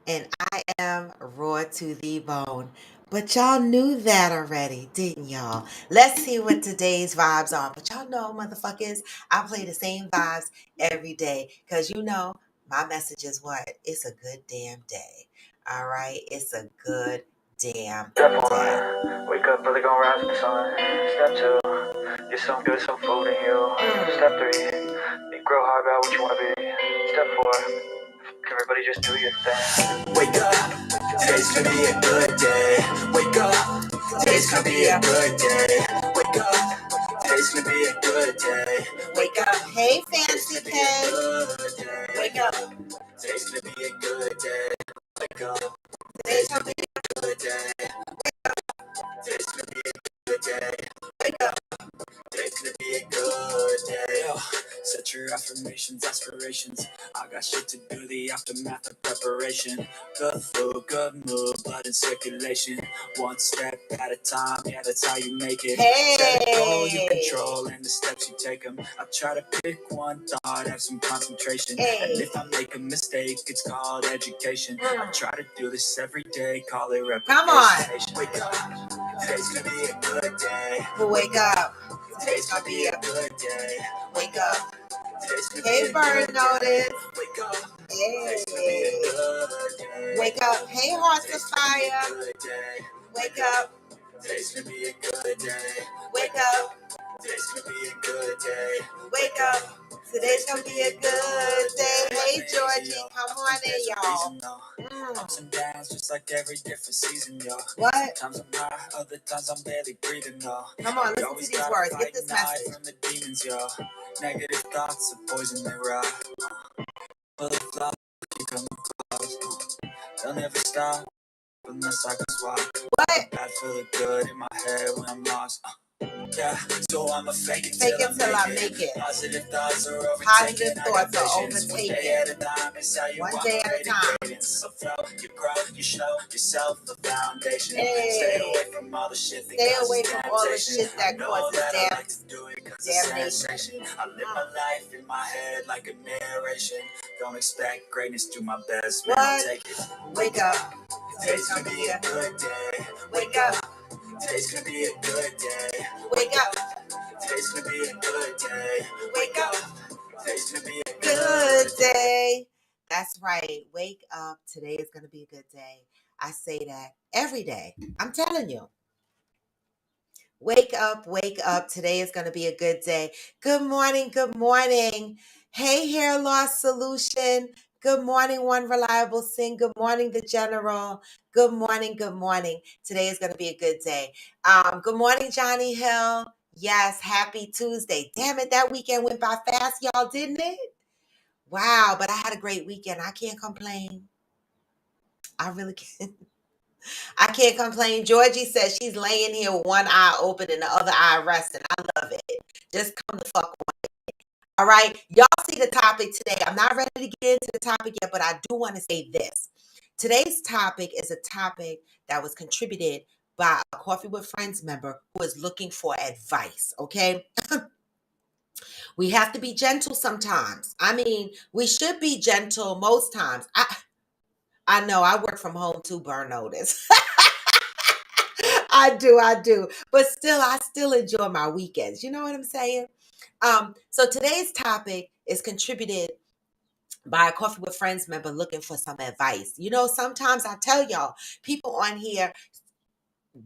and I am raw to the bone. But y'all knew that already, didn't y'all? Let's see what today's vibes are. But y'all know, motherfuckers, I play the same vibes every day. Because you know, my message is what? It's a good damn day. All right? It's a good damn Step day. one, wake up early, gonna rise with the sun. Step two, get some good, some food in you. Step three, grow hard about what you wanna be. Step four, everybody just do your thing. Wake up, today's gonna be a good day. Wake up, today's gonna be a good day. Wake up, today's gonna be a good day. Wake up. Hey, Fancy Pen. Wake up, today's gonna be a good day. Wake up, today's gonna be a good day. Today's gonna be a good day. Wake up. Today's gonna be a good day. Set your affirmations, aspirations. I got shit to do, the aftermath of preparation. Good food, good mood, blood in circulation. One step at a time, yeah, that's how you make it. Set a goal you control and the steps you take them. I try to pick one thought, have some concentration. And if I make a mistake, it's called education. I try to do this every day, call it repetition. Come on. Wake up, today's gonna be a good day. Wake up. Today's gonna be a good day. Wake up. Today's gonna Hey, be a Bird good Notice. day. Wake up. Hey. Today's gonna be a good day. Wake up. Hey, Hearts of Today's gonna be a Fire. good day. Wake up. Today's gonna be a good day. Wake up. Today's gonna be a good day. Wake up. Today's gonna be a good day. Hey, Georgie. Come on in, y'all. Ups and downs, just like every different season, yo. What? Sometimes I'm high, other times I'm barely breathing, yo. Come on, listen to these words. Get this message. From the demons, yo. Negative thoughts are poison they rot. Bullet fly, keep coming close. They'll never stop unless I can swap. What? Bad feeling good in my head when I'm lost. Yeah, so I'ma fake it Fake till it till I make it. Positive thoughts are overtaken. Positive thoughts are One overtaken. day at a time, it's how you One day at a time. cadence. Flow, you grow, you show yourself the foundation. Hey. Stay away from all the shit that Stay causes away from all the shit that causes I like to do it 'cause it's damnation. sensation. I live my life in my head like a narration. Don't expect greatness, do my best, man, I'll take it. Wake up. Today's gonna be a good day. Wake up. Today's gonna be a good day. Wake up. Today's gonna be a good day. Wake up. Today's gonna be a Good day. That's right. Wake up. Today is going to be a good day. I say that every day. I'm telling you. Wake up, wake up. Today is going to be a good day. Good morning, good morning. Hey, hair loss solution. Good morning, One Reliable Sing. Good morning, the General. Good morning, good morning. Today is going to be a good day. Good morning, Johnny Hill. Yes, happy Tuesday. Damn it, that weekend went by fast, y'all, didn't it? Wow, but I had a great weekend. I can't complain. I really can't. I can't complain. Georgie says she's laying here with one eye open and the other eye resting. I love it. Just come the fuck on. All right. Y'all see the topic today. I'm not ready to get into the topic yet, but I do want to say this. Today's topic is a topic that was contributed by a Coffee with Friends member who is looking for advice. Okay. We have to be gentle sometimes. I mean, we should be gentle most times. I know I work from home too, burn notice. I do. But still, I still enjoy my weekends. You know what I'm saying? So today's topic is contributed by a Coffee with Friends member looking for some advice. You know, sometimes I tell y'all, people on here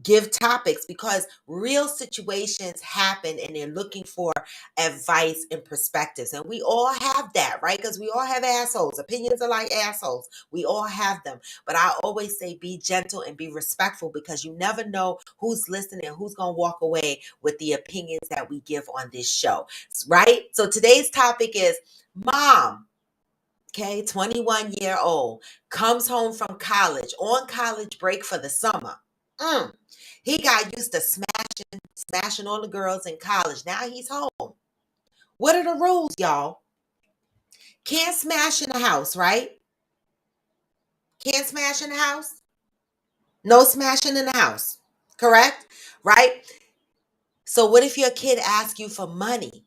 give topics because real situations happen and they're looking for advice and perspectives. And we all have that, right? Because we all have assholes. Opinions are like assholes. We all have them. But I always say be gentle and be respectful because you never know who's listening and who's going to walk away with the opinions that we give on this show, right? So today's topic is mom. Okay, 21-year-old comes home from college on college break for the summer. He got used to smashing all the girls in college. Now he's home. What are the rules, y'all? Can't smash in the house, right? Can't smash in the house? No smashing in the house. Correct? Right? So what if your kid asks you for money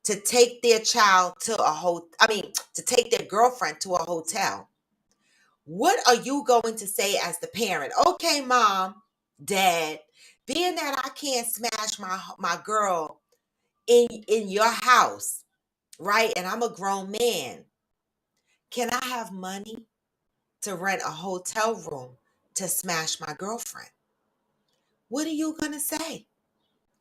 to take their child to to take their girlfriend to a hotel? What are you going to say as the parent? Okay, mom, dad, being that I can't smash my girl in your house, right? And I'm a grown man. Can I have money to rent a hotel room to smash my girlfriend? What are you going to say?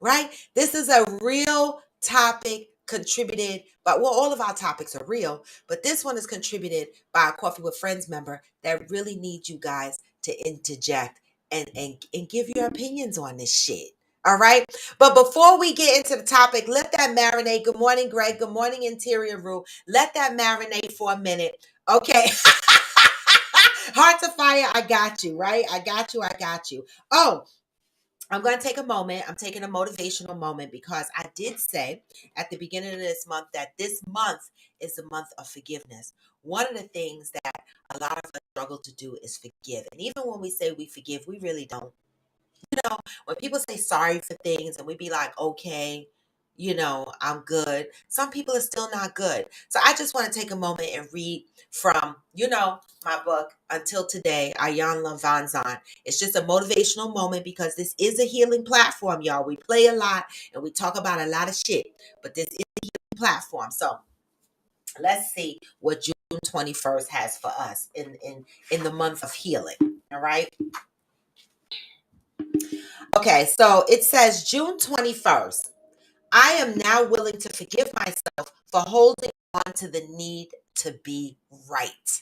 Right? This is a real topic contributed by, well, all of our topics are real, but this one is contributed by a Coffee with Friends member that really needs you guys to interject and give your opinions on this shit. All right. But before we get into the topic, let that marinate. Good morning, Greg. Good morning, Interior Rule. Let that marinate for a minute. Okay. Heart to fire. I got you, right? I got you. I got you. Oh, I'm going to take a moment. I'm taking a motivational moment because I did say at the beginning of this month that this month is the month of forgiveness. One of the things that a lot of us struggle to do is forgive. And even when we say we forgive, we really don't. When people say sorry for things and we be like, okay, I'm good. Some people are still not good. So I just want to take a moment and read from, my book, Until Today, Ayanla Vanzan. It's just a motivational moment because this is a healing platform, y'all. We play a lot and we talk about a lot of shit, but this is a healing platform. So let's see what June 21st has for us in the month of healing. All right. Okay, so it says June 21st. I am now willing to forgive myself for holding on to the need to be right.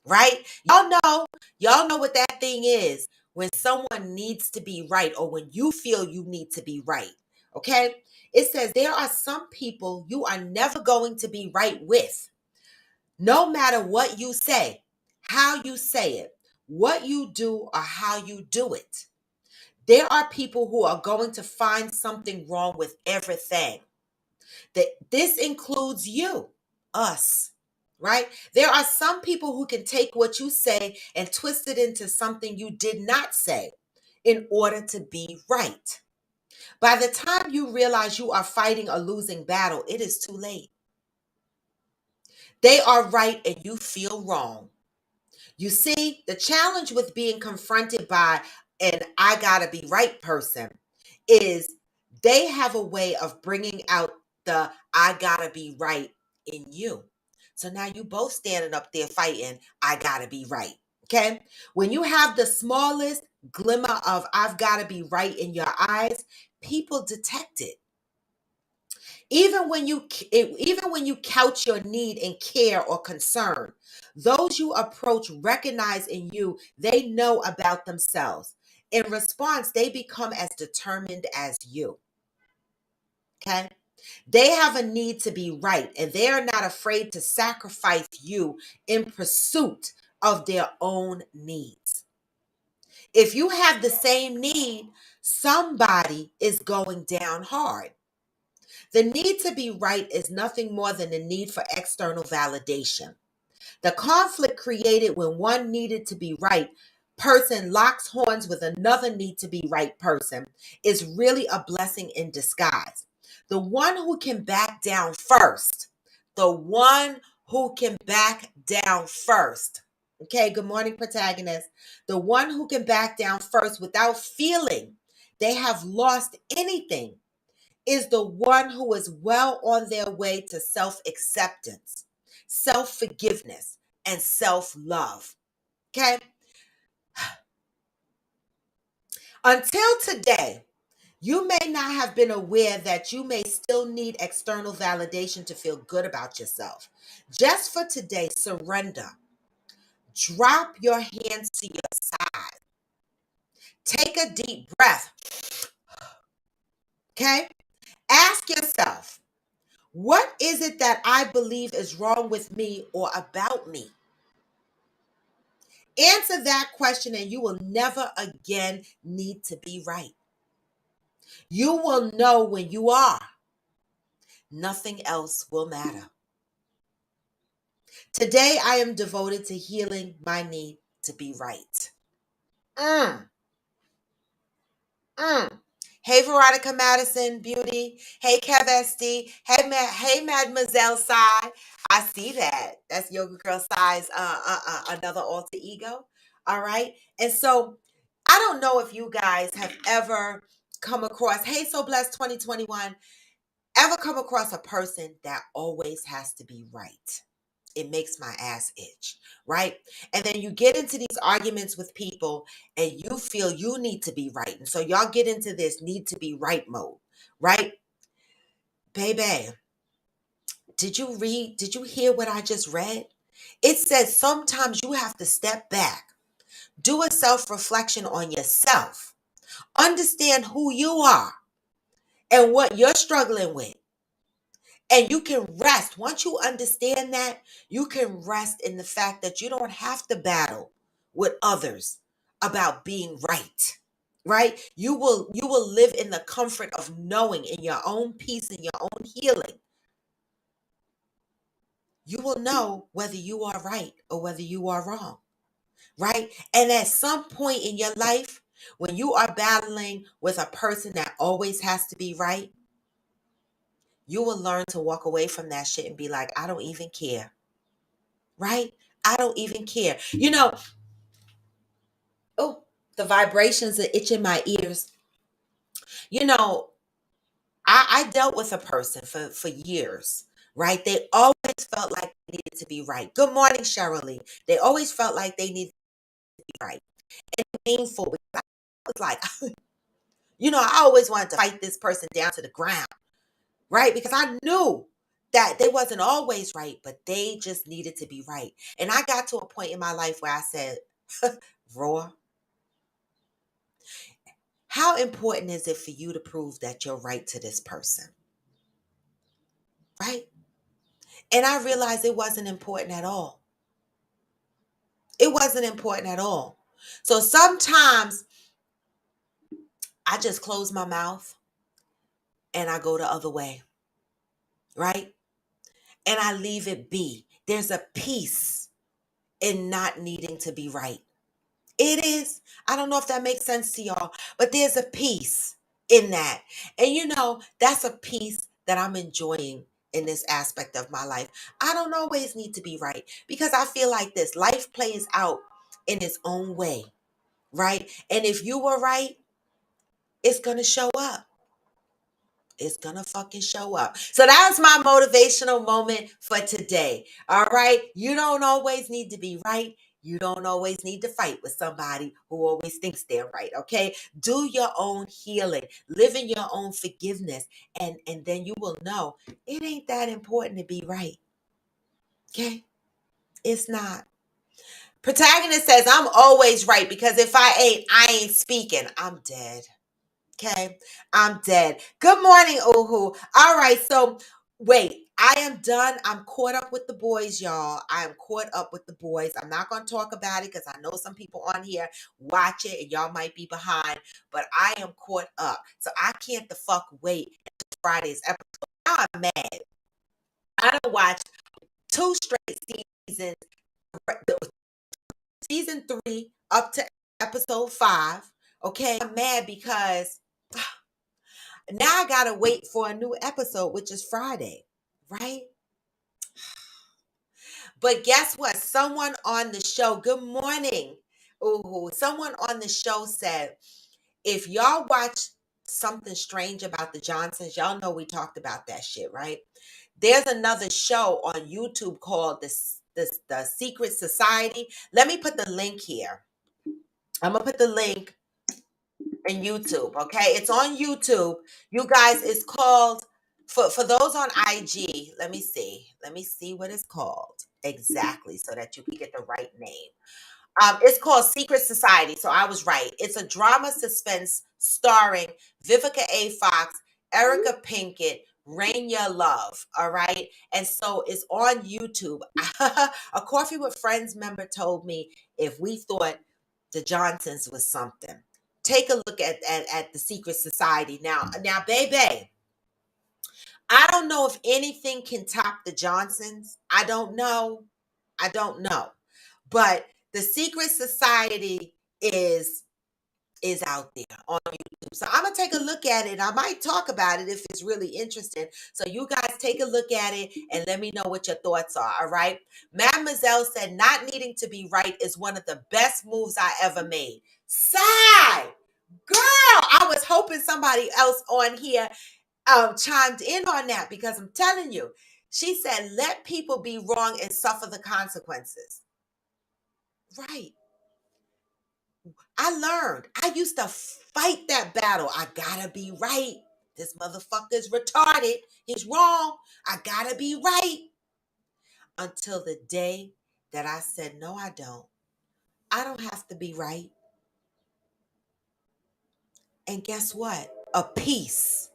Right? Y'all know what that thing is when someone needs to be right or when you feel you need to be right. Okay? It says there are some people you are never going to be right with. No matter what you say, how you say it, what you do, or how you do it. There are people who are going to find something wrong with everything. This includes you, us, right? There are some people who can take what you say and twist it into something you did not say in order to be right. By the time you realize you are fighting a losing battle, it is too late. They are right and you feel wrong. You see, the challenge with being confronted by an I gotta be right person is they have a way of bringing out the I gotta be right in you. So now you both standing up there fighting, I gotta be right. Okay. When you have the smallest glimmer of I've gotta be right in your eyes, people detect it. Even when you couch your need in care or concern, those you approach recognize in you they know about themselves. In response, they become as determined as you. Okay? They have a need to be right, and they are not afraid to sacrifice you in pursuit of their own needs. If you have the same need, somebody is going down hard. The need to be right is nothing more than the need for external validation. The conflict created when one needed to be right person locks horns with another need to be right person is really a blessing in disguise. The one who can back down first, the one who can back down first. Okay, good morning, protagonist. The one who can back down first without feeling they have lost anything is the one who is well on their way to self acceptance, self forgiveness, and self love. Okay? Until today, you may not have been aware that you may still need external validation to feel good about yourself. Just for today, surrender. Drop your hands to your side. Take a deep breath. Okay? Ask yourself, what is it that I believe is wrong with me or about me? Answer that question and you will never again need to be right. You will know when you are. Nothing else will matter. Today, I am devoted to healing my need to be right. Mm, mm. Hey, Veronica Madison Beauty. Hey, Kev SD. Hey, hey, Mademoiselle Sai. I see that. That's Yoga Girl Sai's another alter ego. All right. And so I don't know if you guys have ever come across, hey, So Blessed 2021, ever come across a person that always has to be right. It makes my ass itch, right? And then you get into these arguments with people and you feel you need to be right. And so y'all get into this need to be right mode, right? Baby, did you hear what I just read? It says sometimes you have to step back, do a self reflection on yourself, understand who you are and what you're struggling with. And you can rest. Once you understand that, you can rest in the fact that you don't have to battle with others about being right. Right? You will live in the comfort of knowing in your own peace and your own healing. You will know whether you are right or whether you are wrong. Right? And at some point in your life, when you are battling with a person that always has to be right, you will learn to walk away from that shit and be like, I don't even care. Right? I don't even care. Oh, the vibrations are itching my ears. You know, I dealt with a person for years, right? They always felt like they needed to be right. Good morning, Cheryl. They always felt like they needed to be right. And painful because I was like, I always wanted to fight this person down to the ground, right? Because I knew that they wasn't always right, but they just needed to be right. And I got to a point in my life where I said, Roar, how important is it for you to prove that you're right to this person? Right? And I realized it wasn't important at all. It wasn't important at all. So sometimes I just close my mouth and I go the other way. Right? And I leave it be. There's a peace in not needing to be right. It is. I don't know if that makes sense to y'all, but there's a peace in that. And that's a peace that I'm enjoying in this aspect of my life. I don't always need to be right because I feel like this life plays out in its own way, right? And if you were right, it's going to show up. It's gonna fucking show up. So that was my motivational moment for today. All right. You don't always need to be right. You don't always need to fight with somebody who always thinks they're right. Okay. Do your own healing, live in your own forgiveness, and then you will know it ain't that important to be right. Okay. It's not. Protagonist says, I'm always right because if I ain't speaking. I'm dead. Okay, I'm dead. Good morning, Uhu. All right, so wait, I am done. I'm caught up with the boys, y'all. I am caught up with the boys. I'm not going to talk about it because I know some people on here watch it and y'all might be behind, but I am caught up. So I can't the fuck wait until Friday's episode. Now I'm mad. I done watched 2 straight seasons, season 3 up to episode 5. Okay, I'm mad because now I gotta wait for a new episode, which is Friday, right? But guess what? Someone on the show, good morning. Ooh, someone on the show said, if y'all watch Something Strange About the Johnsons, y'all know we talked about that shit, right? There's another show on YouTube called the Secret Society. Let me put the link here. I'm gonna put the link in YouTube. Okay, it's on YouTube. You guys, it's called for those on IG. Let me see. Let me see what it's called exactly so that you can get the right name. It's called Secret Society. So I was right. It's a drama suspense starring Vivica A. Fox, Erica Pinkett, Rainier Love. All right. And so it's on YouTube. A Coffee with Friends member told me if we thought the Johnsons was something, take a look at the Secret Society. Now, baby, I don't know if anything can top the Johnsons. I don't know. I don't know. But the Secret Society is is out there on YouTube. So I'm gonna take a look at it. I might talk about it if it's really interesting. So you guys take a look at it and let me know what your thoughts are. All right. Mademoiselle said not needing to be right is one of the best moves I ever made. Sigh. Girl, I was hoping somebody else on here chimed in on that, because I'm telling you, she said, let people be wrong and suffer the consequences. Right. I learned. I used to fight that battle. I gotta be right. This motherfucker's retarded. He's wrong. I gotta be right. Until the day that I said, no, I don't. I don't have to be right. And guess what? A peace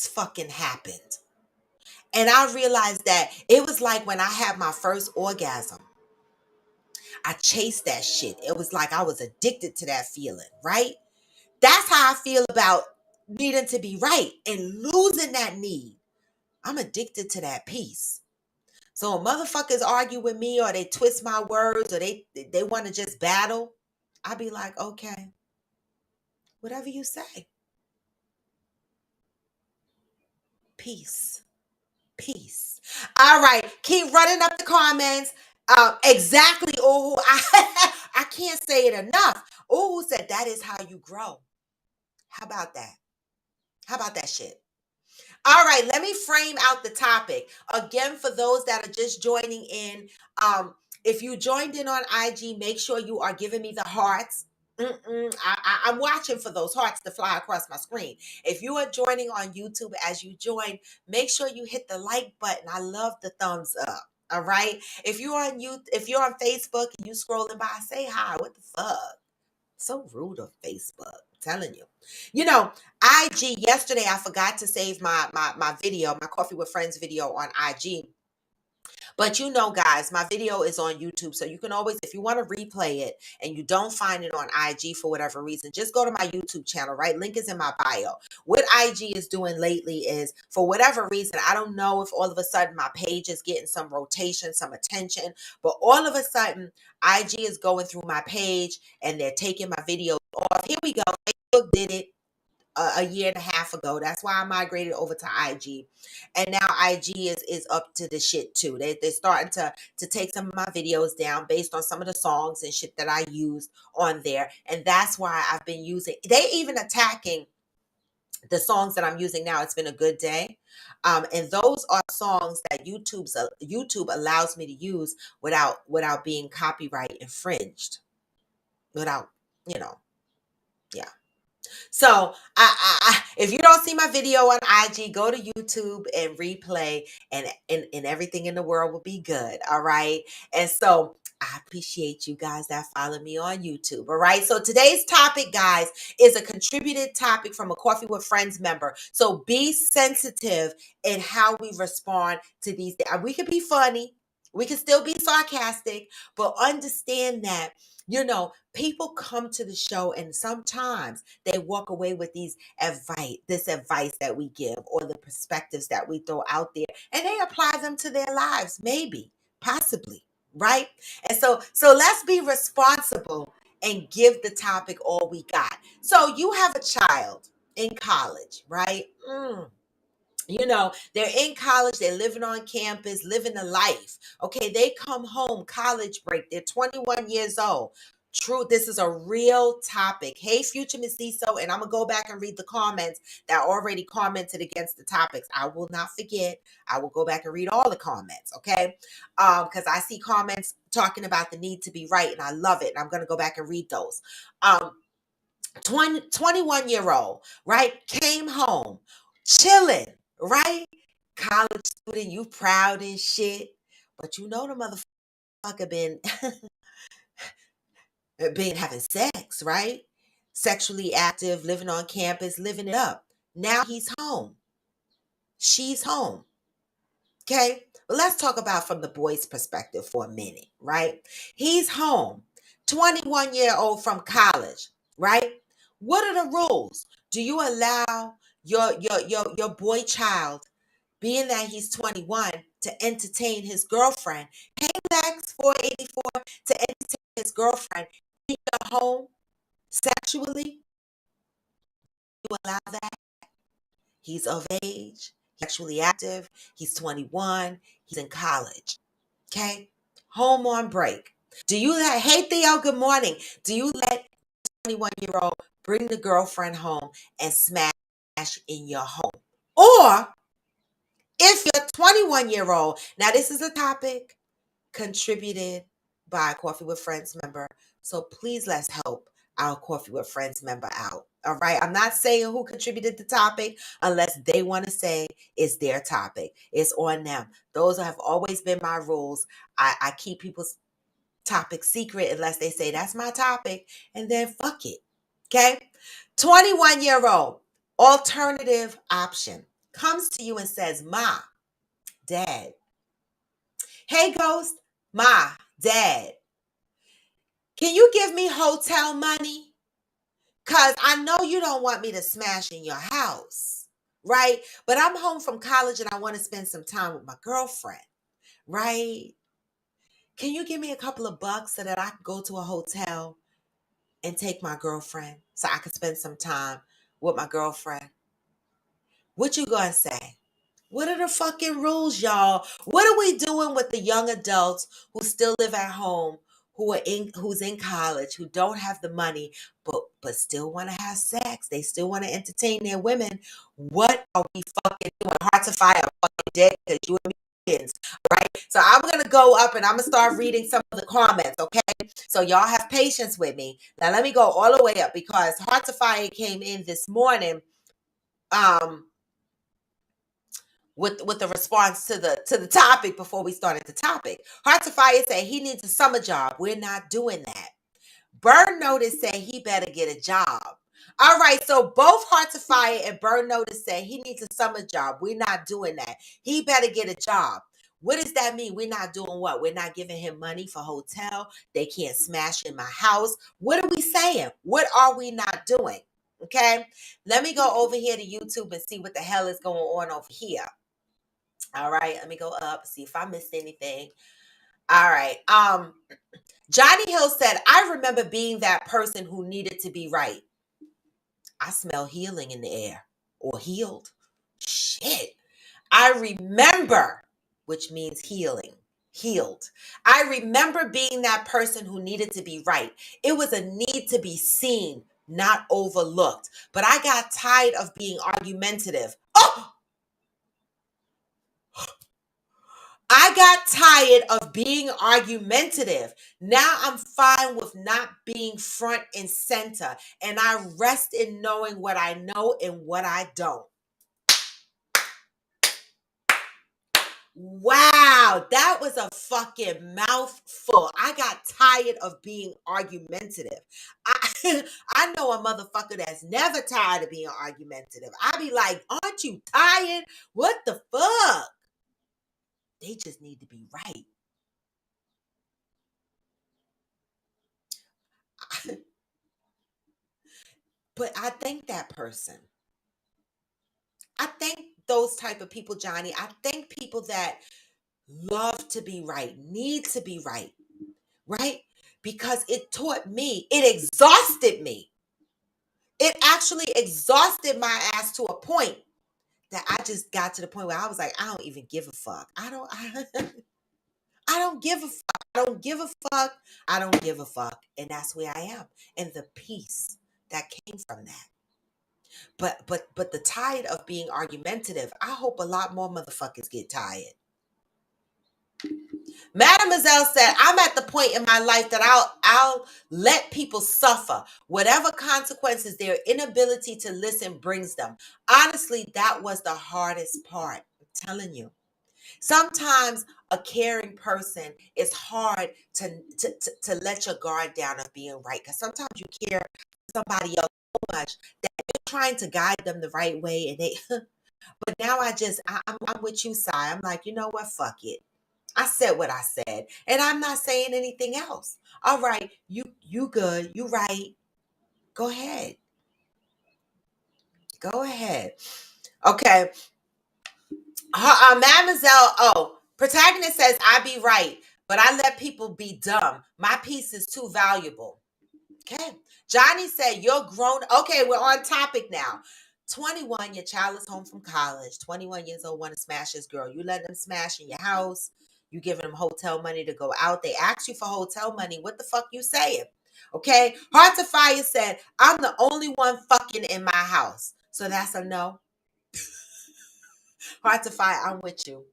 fucking happened. And I realized that it was like when I had my first orgasm. I chased that shit. It was like I was addicted to that feeling, right? That's how I feel about needing to be right and losing that need. I'm addicted to that peace. So when motherfuckers argue with me or they twist my words or they want to just battle, I be like, okay, whatever you say. Peace. Peace. All right. Keep running up the comments. Exactly. Oh, I can't say it enough. Oh, said that is how you grow. How about that? How about that shit? All right, let me frame out the topic. Again, for those that are just joining in, if you joined in on IG, make sure you are giving me the hearts. I'm watching for those hearts to fly across my screen. If you are joining on YouTube as you join, make sure you hit the like button. I love the thumbs up. All right. If you're on Facebook and you scrolling by, say hi. What the fuck? So rude on Facebook. I'm telling you. You know, IG, yesterday I forgot to save my video, my Coffee with Friends video on IG. But you know, guys, my video is on YouTube. So you can always, if you want to replay it and you don't find it on IG for whatever reason, just go to my YouTube channel, right? Link is in my bio. What IG is doing lately is, for whatever reason, I don't know if all of a sudden my page is getting some rotation, some attention, but all of a sudden IG is going through my page and they're taking my videos off. Here we go. Facebook did it a year and a half ago. That's why I migrated over to IG, and now IG is up to the shit too. They're starting to take some of my videos down based on some of the songs and shit that I used on there, and that's why I've been using. They even attacking the songs that I'm using now. It's been a good day, and those are songs that YouTube allows me to use without being copyright infringed, without you know, yeah. So if you don't see my video on IG, go to YouTube and replay, and everything in the world will be good. All right. And so I appreciate you guys that follow me on YouTube. All right. So today's topic, guys, is a contributed topic from a Coffee with Friends member. So be sensitive in how we respond to these. We can be funny. We can still be sarcastic, but understand that, people come to the show and sometimes they walk away with this advice that we give or the perspectives that we throw out there, and they apply them to their lives, maybe, possibly, right? And so let's be responsible and give the topic all we got. So you have a child in college, right? They're in college, they're living on campus, living a life. Okay, they come home, college break, they're 21 years old. True, this is a real topic. Hey, future Miss Ciso, and I'm gonna go back and read the comments that already commented against the topics. I will not forget. I will go back and read all the comments, okay? Because I see comments talking about the need to be right, and I love it. And I'm gonna go back and read those. 21-year-old, right? Came home, chilling, right? College student, you proud and shit. But you know the motherfucker been having sex, right? Sexually active, living on campus, living it up. Now he's home. She's home. Okay? Well, let's talk about from the boy's perspective for a minute, right? He's home. 21-year-old from college, right? What are the rules? Do you allow your boy child, being that he's 21, to entertain his girlfriend? Hey, Lex 484, to entertain his girlfriend in your home Sexually, you allow that. He's of age, he's sexually active, he's 21, he's in college. Okay? Home on break. Do you let, hey Theo, good morning. Do you let 21-year-old bring the girlfriend home and smash in your home? Or if you're 21-year-old, now this is a topic contributed by a Coffee with Friends member. So please let's help our Coffee with Friends member out. All right. I'm not saying who contributed the topic unless they want to say it's their topic. It's on them. Those have always been my rules. I keep people's topic secret unless they say that's my topic, and then fuck it. Okay. 21-year-old alternative option comes to you and says, Ma, Dad, hey Ghost, Ma, Dad, can you give me hotel money? Because I know you don't want me to smash in your house, right? But I'm home from college and I want to spend some time with my girlfriend, right? Can you give me a couple of bucks so that I can go to a hotel and take my girlfriend so I can spend some time with my girlfriend? What you gonna say? What are the fucking rules, y'all? What are we doing with the young adults who still live at home, who's in college, who don't have the money, but still want to have sex? They still want to entertain their women. What are we fucking doing? Hard to fire a fucking dick because you and me kids, right? So I'm gonna go up and I'm gonna start reading some of the comments, okay? So y'all have patience with me. Now let me go all the way up because Heart to Fire came in this morning. With the response to the topic before we started the topic. Heart to Fire said he needs a summer job. We're not doing that. Burn Notice said he better get a job. All right, so both Heart to Fire and Burn Notice said he needs a summer job. We're not doing that. He better get a job. What does that mean? We're not doing what? We're not giving him money for hotel. They can't smash in my house. What are we saying? What are we not doing? Okay, let me go over here to YouTube and see what the hell is going on over here. All right, let me go up, see if I missed anything. All right. Johnny Hill said, I remember being that person who needed to be right. I smell healing in the air. Or healed. Shit. I remember, which means healing. Healed. I remember being that person who needed to be right. It was a need to be seen, not overlooked. But I got tired of being argumentative. Oh! I got tired of being argumentative. Now I'm fine with not being front and center. And I rest in knowing what I know and what I don't. Wow, that was a fucking mouthful. I got tired of being argumentative. I, I know a motherfucker that's never tired of being argumentative. I be like, aren't you tired? What the fuck? They just need to be right. But I thank that person. I thank those type of people, Johnny. I thank people that love to be right, need to be right, right? Because it taught me, it exhausted me. It actually exhausted my ass to a point that I just got to the point where I was like, I don't even give a fuck. I don't give a fuck. I don't give a fuck. I don't give a fuck. And that's where I am. And the peace that came from that. But the tired of being argumentative, I hope a lot more motherfuckers get tired. Mademoiselle said, I'm at the point in my life that I'll let people suffer, whatever consequences their inability to listen brings them. Honestly, that was the hardest part. I'm telling you. Sometimes a caring person, it's hard to let your guard down of being right. Because sometimes you care for somebody else so much that you're trying to guide them the right way. And they but now I'm with you, Si. I'm like, you know what? Fuck it. I said what I said, and I'm not saying anything else. All right, you good, you right. Go ahead. Go ahead. Okay. Mademoiselle, protagonist says I be right, but I let people be dumb. My piece is too valuable. Okay. Johnny said, you're grown. Okay, we're on topic now. 21, your child is home from college. 21 years old, want to smash this girl. You let them smash in your house. You giving them hotel money to go out. They ask you for hotel money. What the fuck you saying? Okay. Heart to Fire said, I'm the only one fucking in my house. So that's a no. Heart to Fire, I'm with you.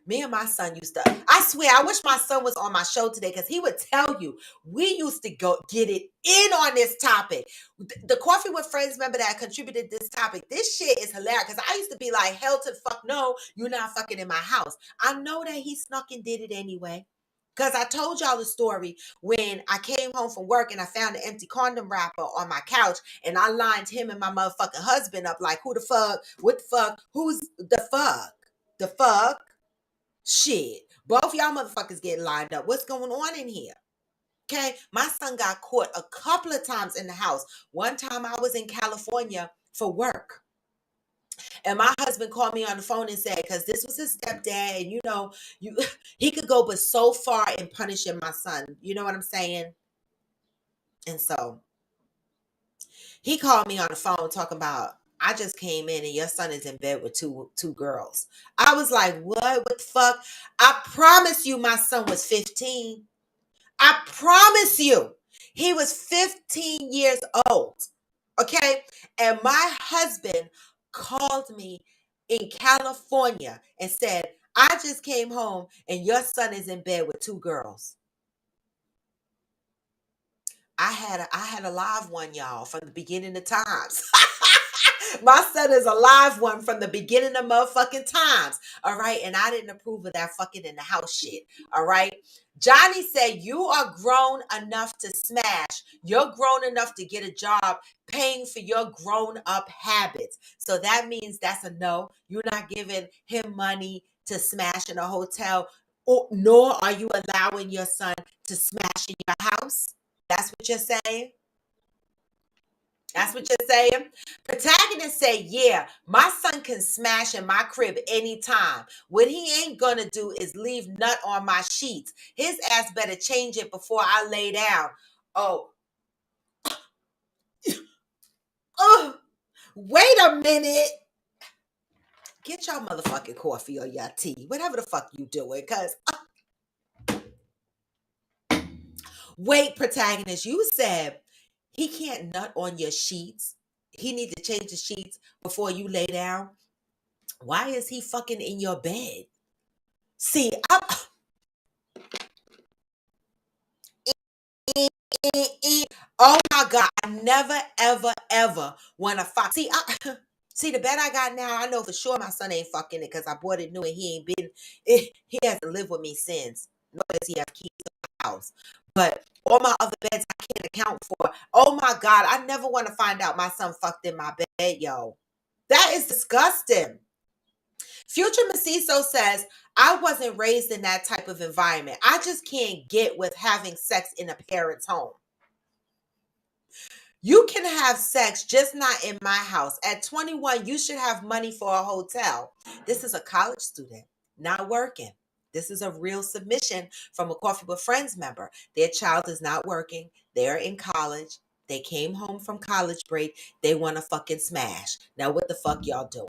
Me and my son used to, I swear, I wish my son was on my show today because he would tell you, we used to go get it in on this topic. The Coffee with Friends member that contributed this topic, this shit is hilarious because I used to be like, hell to the fuck no, you're not fucking in my house. I know that he snuck and did it anyway. Because I told y'all the story when I came home from work and I found an empty condom wrapper on my couch and I lined him and my motherfucking husband up like, who the fuck? What the fuck? Who's the fuck? The fuck? Shit. Both y'all motherfuckers getting lined up. What's going on in here? Okay. My son got caught a couple of times in the house. One time I was in California for work. And my husband called me on the phone and said, because this was his stepdad, and he could go but so far in punishing my son. You know what I'm saying? And so he called me on the phone talking about, I just came in and your son is in bed with two girls. I was like, what? What the fuck? I promise you my son was 15. I promise you. He was 15 years old. Okay? And my husband called me in California and said, I just came home and your son is in bed with two girls. I had a live one, y'all, from the beginning of times. My son is a live one from the beginning of motherfucking times. All right. And I didn't approve of that fucking in the house shit. All right. Johnny said, you are grown enough to smash. You're grown enough to get a job paying for your grown up habits. So that means that's a no. You're not giving him money to smash in a hotel, nor are you allowing your son to smash in your house. That's what you're saying? That's what you're saying? Protagonist say, yeah, my son can smash in my crib anytime. What he ain't gonna do is leave nut on my sheets. His ass better change it before I lay down. Oh, wait a minute. Get your motherfucking coffee or your tea, whatever the fuck you doing, cause wait, protagonist, you said he can't nut on your sheets. He need to change the sheets before you lay down. Why is he fucking in your bed? See, oh my God, I never, ever, ever want to fuck. See, see, the bed I got now, I know for sure my son ain't fucking it because I bought it new and he ain't been, he hasn't lived with me since. Nor does he have keys to my house. But all my other beds I can't account for. Oh my God, I never want to find out my son fucked in my bed, yo. That is disgusting. Future Maciso says, I wasn't raised in that type of environment. I just can't get with having sex in a parent's home. You can have sex, just not in my house. At 21, you should have money for a hotel. This is a college student, not working. This is a real submission from a Coffee with Friends member. Their child is not working. They're in college. They came home from college break. They want to fucking smash. Now, what the fuck y'all doing?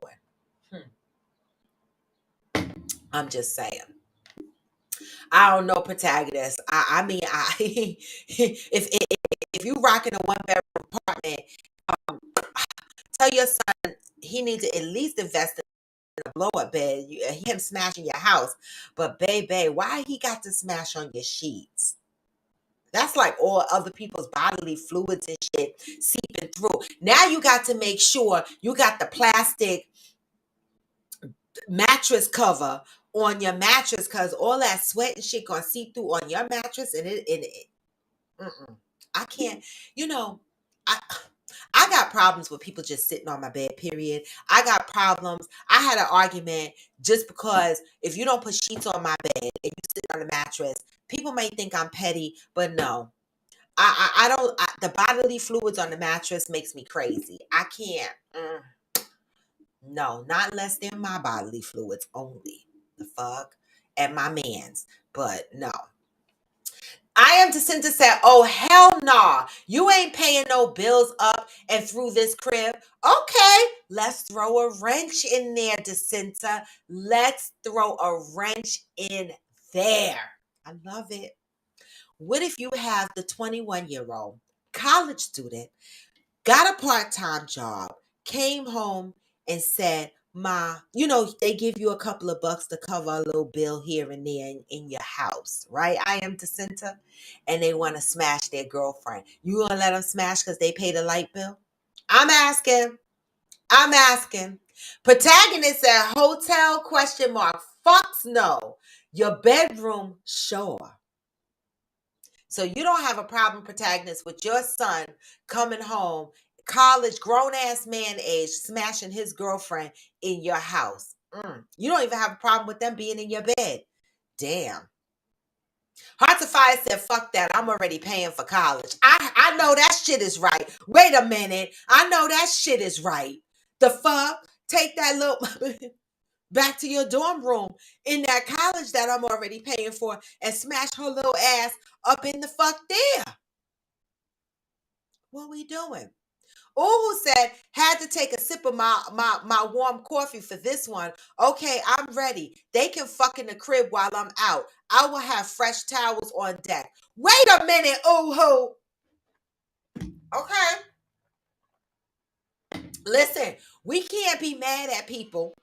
I'm just saying. I don't know, protagonist. I mean, if you rocking a one bedroom apartment, um, tell your son he needs to at least invest in a blow up bed. Him smashing your house, but baby, why he got to smash on your sheets? That's like all other people's bodily fluids and shit seeping through. Now you got to make sure you got the plastic mattress cover on your mattress because all that sweat and shit gonna seep through on your mattress and it I can't, you know, I I got problems with people just sitting on my bed, period. I got problems. I had an argument just because if you don't put sheets on my bed and you sit on the mattress, people may think I'm petty, but no. I don't, the bodily fluids on the mattress makes me crazy. I can't. No, not unless they're my bodily fluids only. The fuck? And my man's. But no. I am Jacinta said, oh, hell nah. You ain't paying no bills up and through this crib. Okay, let's throw a wrench in there, Jacinta. Let's throw a wrench in there. I love it. What if you have the 21-year-old college student, got a part-time job, came home and said, Ma, they give you a couple of bucks to cover a little bill here and there in your house, right? I am Jacinta, and they want to smash their girlfriend. You gonna let them smash because they paid a light bill? I'm asking. I'm asking. Protagonist at hotel question mark. Fucks no. Your bedroom, sure. So you don't have a problem, protagonist, with your son coming home, college, grown ass man age, smashing his girlfriend in your house. You don't even have a problem with them being in your bed. Damn. Hearts of Fire said, fuck that. I'm already paying for college. I know that shit is right. Wait a minute. I know that shit is right. The fuck? Take that little back to your dorm room in that college that I'm already paying for and smash her little ass up in the fuck there. What we doing? Who said, had to take a sip of my warm coffee for this one. Okay, I'm ready. They can fuck in the crib while I'm out. I will have fresh towels on deck. Wait a minute, ooh-hoo. Okay. Listen, we can't be mad at people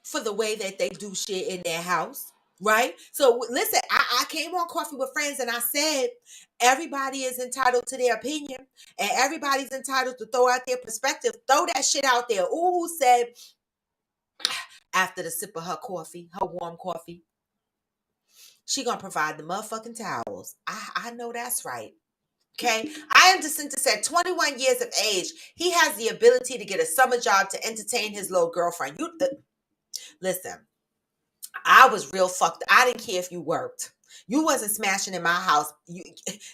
for the way that they do shit in their house, right? So listen, I came on Coffee with Friends and I said everybody is entitled to their opinion and everybody's entitled to throw out their perspective. Throw that shit out there. Ooh, said after the sip of her coffee, her warm coffee, she gonna provide the motherfucking towels. I know that's right. Okay, I am Jacinta said 21 years of age. He has the ability to get a summer job to entertain his little girlfriend. Listen, I was real fucked. I didn't care if you worked. You wasn't smashing in my house.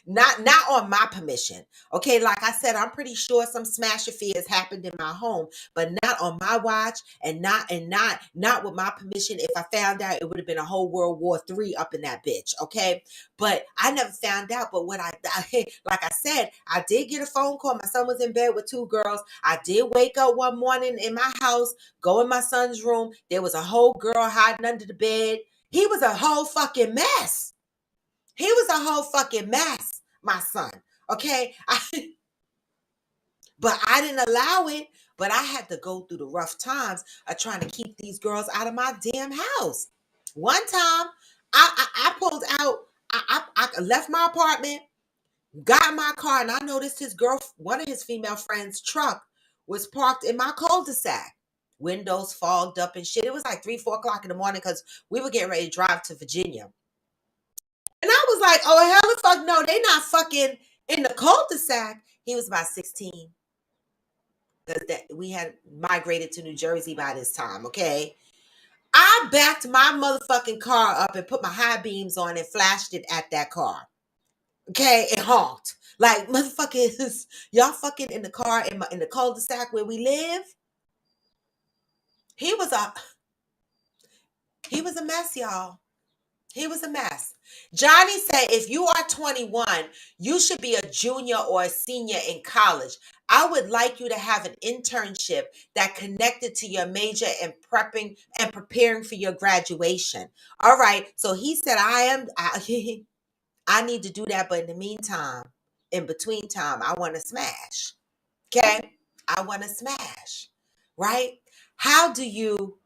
Not on my permission. Okay, like I said, I'm pretty sure some smash affairs happened in my home, but not on my watch and not with my permission. If I found out, it would have been a whole World War III up in that bitch. Okay, but I never found out. But what I like I said, I did get a phone call. My son was in bed with two girls. I did wake up one morning in my house, go in my son's room. There was a whole girl hiding under the bed. He was a whole fucking mess. He was a whole fucking mess, my son. Okay? But I didn't allow it. But I had to go through the rough times of trying to keep these girls out of my damn house. One time, I pulled out, I left my apartment, got in my car, and I noticed one of his female friends' truck was parked in my cul-de-sac. Windows fogged up and shit. It was like 3, 4 o'clock in the morning because we were getting ready to drive to Virginia. And I was like, oh, hell the fuck no, they not fucking in the cul-de-sac. He was about 16. Because we had migrated to New Jersey by this time, okay? I backed my motherfucking car up and put my high beams on and flashed it at that car. Okay, it honked. Like, motherfuckers, y'all fucking in the car in the cul-de-sac where we live. He was a mess, y'all. He was a mess. Johnny said, if you are 21, you should be a junior or a senior in college. I would like you to have an internship that connected to your major and preparing for your graduation. All right. So he said, I need to do that. But in the meantime, in between time, I want to smash. Okay. I want to smash. Right. How do you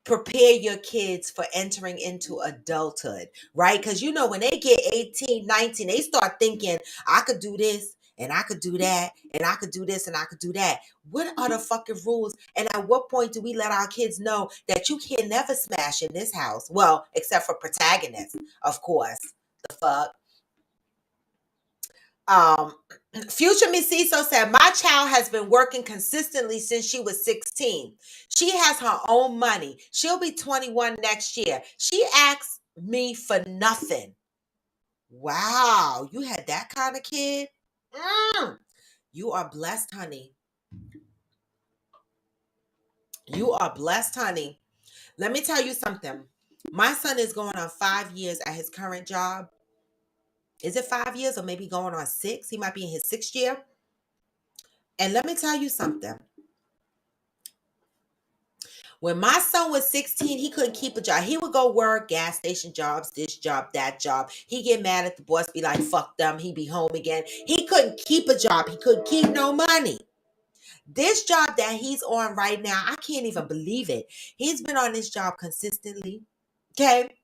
prepare your kids for entering into adulthood, right? Because when they get 18, 19, they start thinking, I could do this and I could do that and I could do this and I could do that. What are the fucking rules? And at what point do we let our kids know that you can never smash in this house? Well, except for protagonists, of course. The fuck? Future Misiso said, my child has been working consistently since she was 16. She has her own money. She'll be 21 next year. She asks me for nothing. Wow, you had that kind of kid? You are blessed, honey. You are blessed, honey. Let me tell you something. My son is going on 5 years at his current job. Is it 5 years or maybe going on 6? He might be in his 6th year. And let me tell you something. When my son was 16, he couldn't keep a job. He would go work gas station jobs, this job, that job. He get mad at the boss, be like, fuck them. He be home again. He couldn't keep a job. He couldn't keep no money. This job that he's on right now, I can't even believe it. He's been on this job consistently. Okay.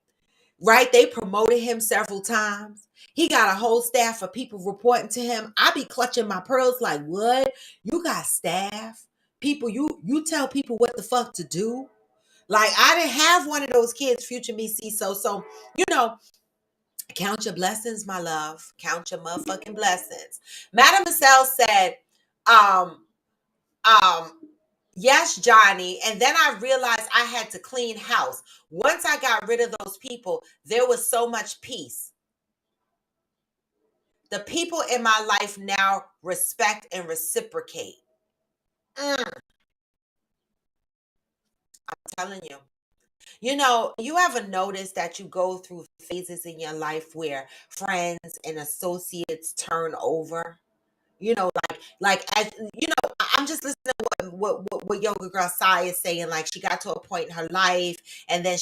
Right? They promoted him several times. He got a whole staff of people reporting to him. I be clutching my pearls like, what? You got staff? People, you tell people what the fuck to do? Like, I didn't have one of those kids, future me see so, you know, count your blessings, my love. Count your motherfucking blessings. Madam Marcel said, um, um, yes, Johnny. And then I realized I had to clean house. Once I got rid of those people, there was so much peace. The people in my life now respect and reciprocate. I'm telling you. You know, you ever notice that you go through phases in your life where friends and associates turn over? You know, as you know, I'm just listening to what Yoga Girl Sai is saying. Like, she got to a point in her life, and then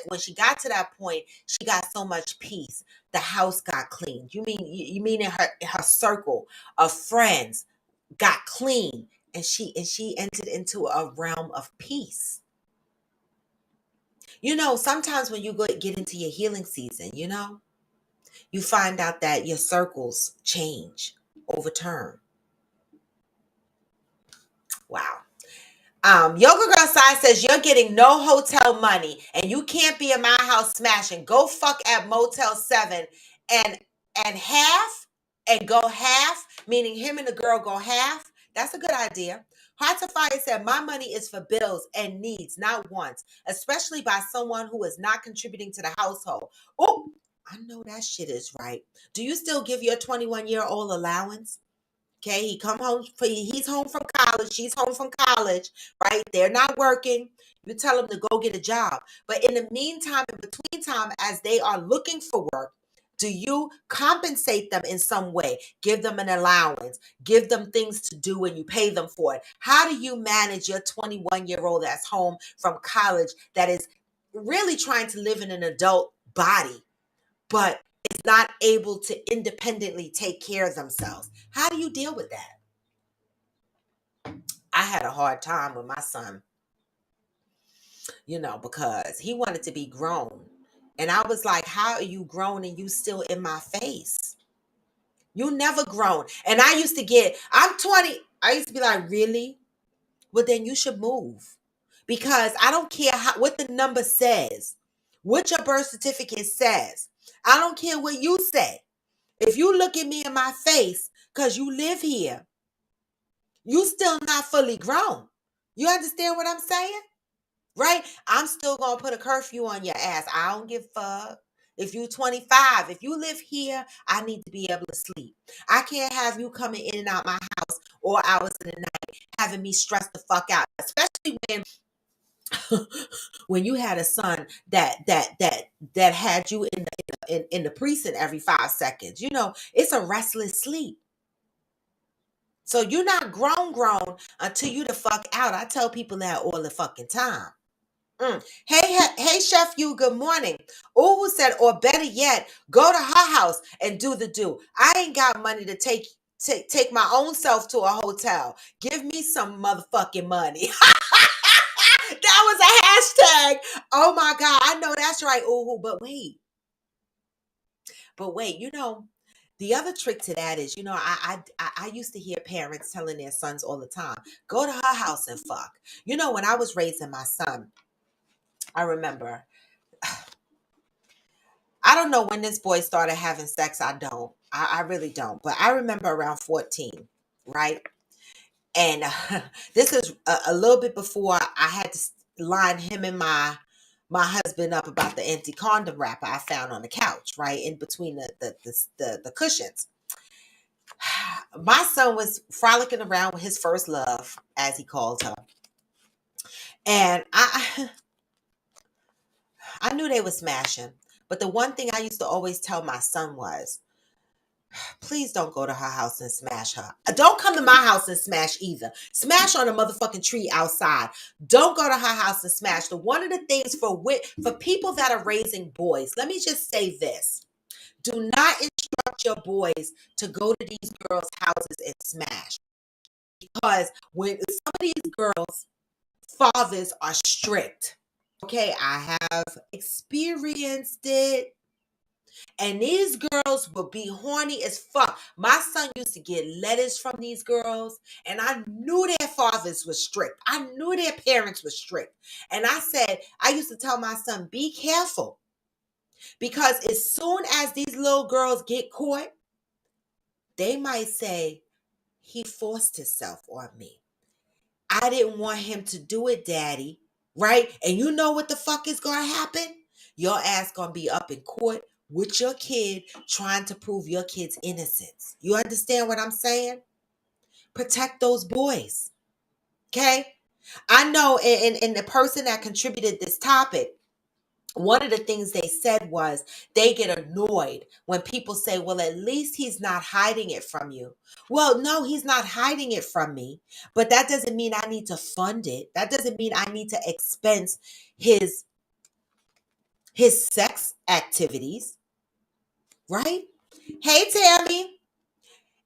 when she got to that point, she got so much peace. The house got cleaned. You mean in her circle of friends got clean, and she entered into a realm of peace. You know, sometimes when you get into your healing season, you know, you find out that your circles change over time. Wow. Yoga Girl Side says you're getting no hotel money and you can't be in my house smashing. Go fuck at Motel 7 and half and go half, meaning him and the girl go half. That's a good idea. Hearts of Fire said my money is for bills and needs, not wants, especially by someone who is not contributing to the household. Oh, I know that shit is right. Do you still give your 21-year-old allowance? Okay, he's home from college, she's home from college, right? They're not working. You tell them to go get a job. But in the meantime, in between time, as they are looking for work, do you compensate them in some way? Give them an allowance, give them things to do and you pay them for it. How do you manage your 21-year-old that's home from college that is really trying to live in an adult body, but is not able to independently take care of themselves? How do you deal with that? I had a hard time with my son, you know, because he wanted to be grown. And I was like, how are you grown and you still in my face? You never grown. And I'm 20. I used to be like, really? Well, then you should move. Because I don't care what the number says, what your birth certificate says. I don't care what you say. If you look at me in my face because you live here, you still not fully grown. You understand what I'm saying? Right? I'm still going to put a curfew on your ass. I don't give a fuck. If you 25, if you live here, I need to be able to sleep. I can't have you coming in and out my house all hours of the night, having me stressed the fuck out. Especially when you had a son that had you in the precinct every 5 seconds. You know, it's a restless sleep. So you're not grown until you the fuck out. I tell people that all the fucking time. Hey, Chef, you, good morning. Who said, or better yet, go to her house and do the do. I ain't got money to take my own self to a hotel. Give me some motherfucking money. That was a hashtag. Oh my God, I know that's right. Ooh, but wait, you know, the other trick to that is, you know, I used to hear parents telling their sons all the time, go to her house and fuck. You know, when I was raising my son, I remember, I don't know when this boy started having sex. I don't. I really don't. But I remember around 14, right? And this is a little bit before I had to line him and my husband up about the anti-condom wrapper I found on the couch, right? In between the cushions. My son was frolicking around with his first love, as he called her. And I knew they were smashing. But the one thing I used to always tell my son was, Please don't go to her house and smash her. Don't come to my house and smash either. Smash on a motherfucking tree outside. Don't go to her house and smash. So one of the things for people that are raising boys, let me just say this. Do not instruct your boys to go to these girls' houses and smash. Because when some of these girls' fathers are strict, okay, I have experienced it. And these girls will be horny as fuck. My son used to get letters from these girls, and I knew their fathers were strict. I knew their parents were strict. And I used to tell my son, be careful. Because as soon as these little girls get caught, they might say, he forced himself on me. I didn't want him to do it, daddy. Right? And you know what the fuck is going to happen? Your ass going to be up in court with your kid trying to prove your kid's innocence. You understand what I'm saying? Protect those boys. Okay? I know and the person that contributed this topic, one of the things they said was they get annoyed when people say, well, at least he's not hiding it from you. Well, no, he's not hiding it from me, but that doesn't mean I need to fund it. That doesn't mean I need to expense his sex activities, right? Hey, Tammy.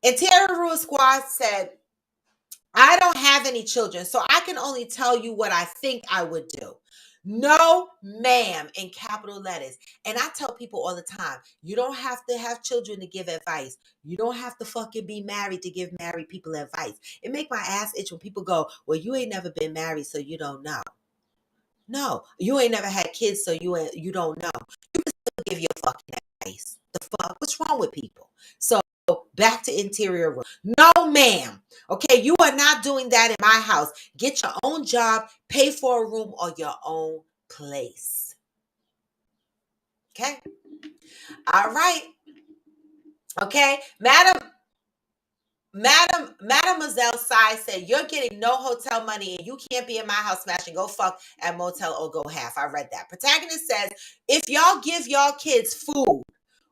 And Terry Rule Squad said, I don't have any children, so I can only tell you what I think I would do. No, ma'am, in capital letters. And I tell people all the time, you don't have to have children to give advice. You don't have to fucking be married to give married people advice. It make my ass itch when people go, well, you ain't never been married, so you don't know. No, you ain't never had kids, so you don't know. You can still give your fucking advice. The fuck? What's wrong with people? So back to interior room. No, ma'am. Okay, you are not doing that in my house. Get your own job, pay for a room or your own place. Okay? All right. Okay, Mademoiselle Sai said, you're getting no hotel money and you can't be in my house smashing. Go fuck at motel or go half. I read that. Protagonist says, if y'all give y'all kids food,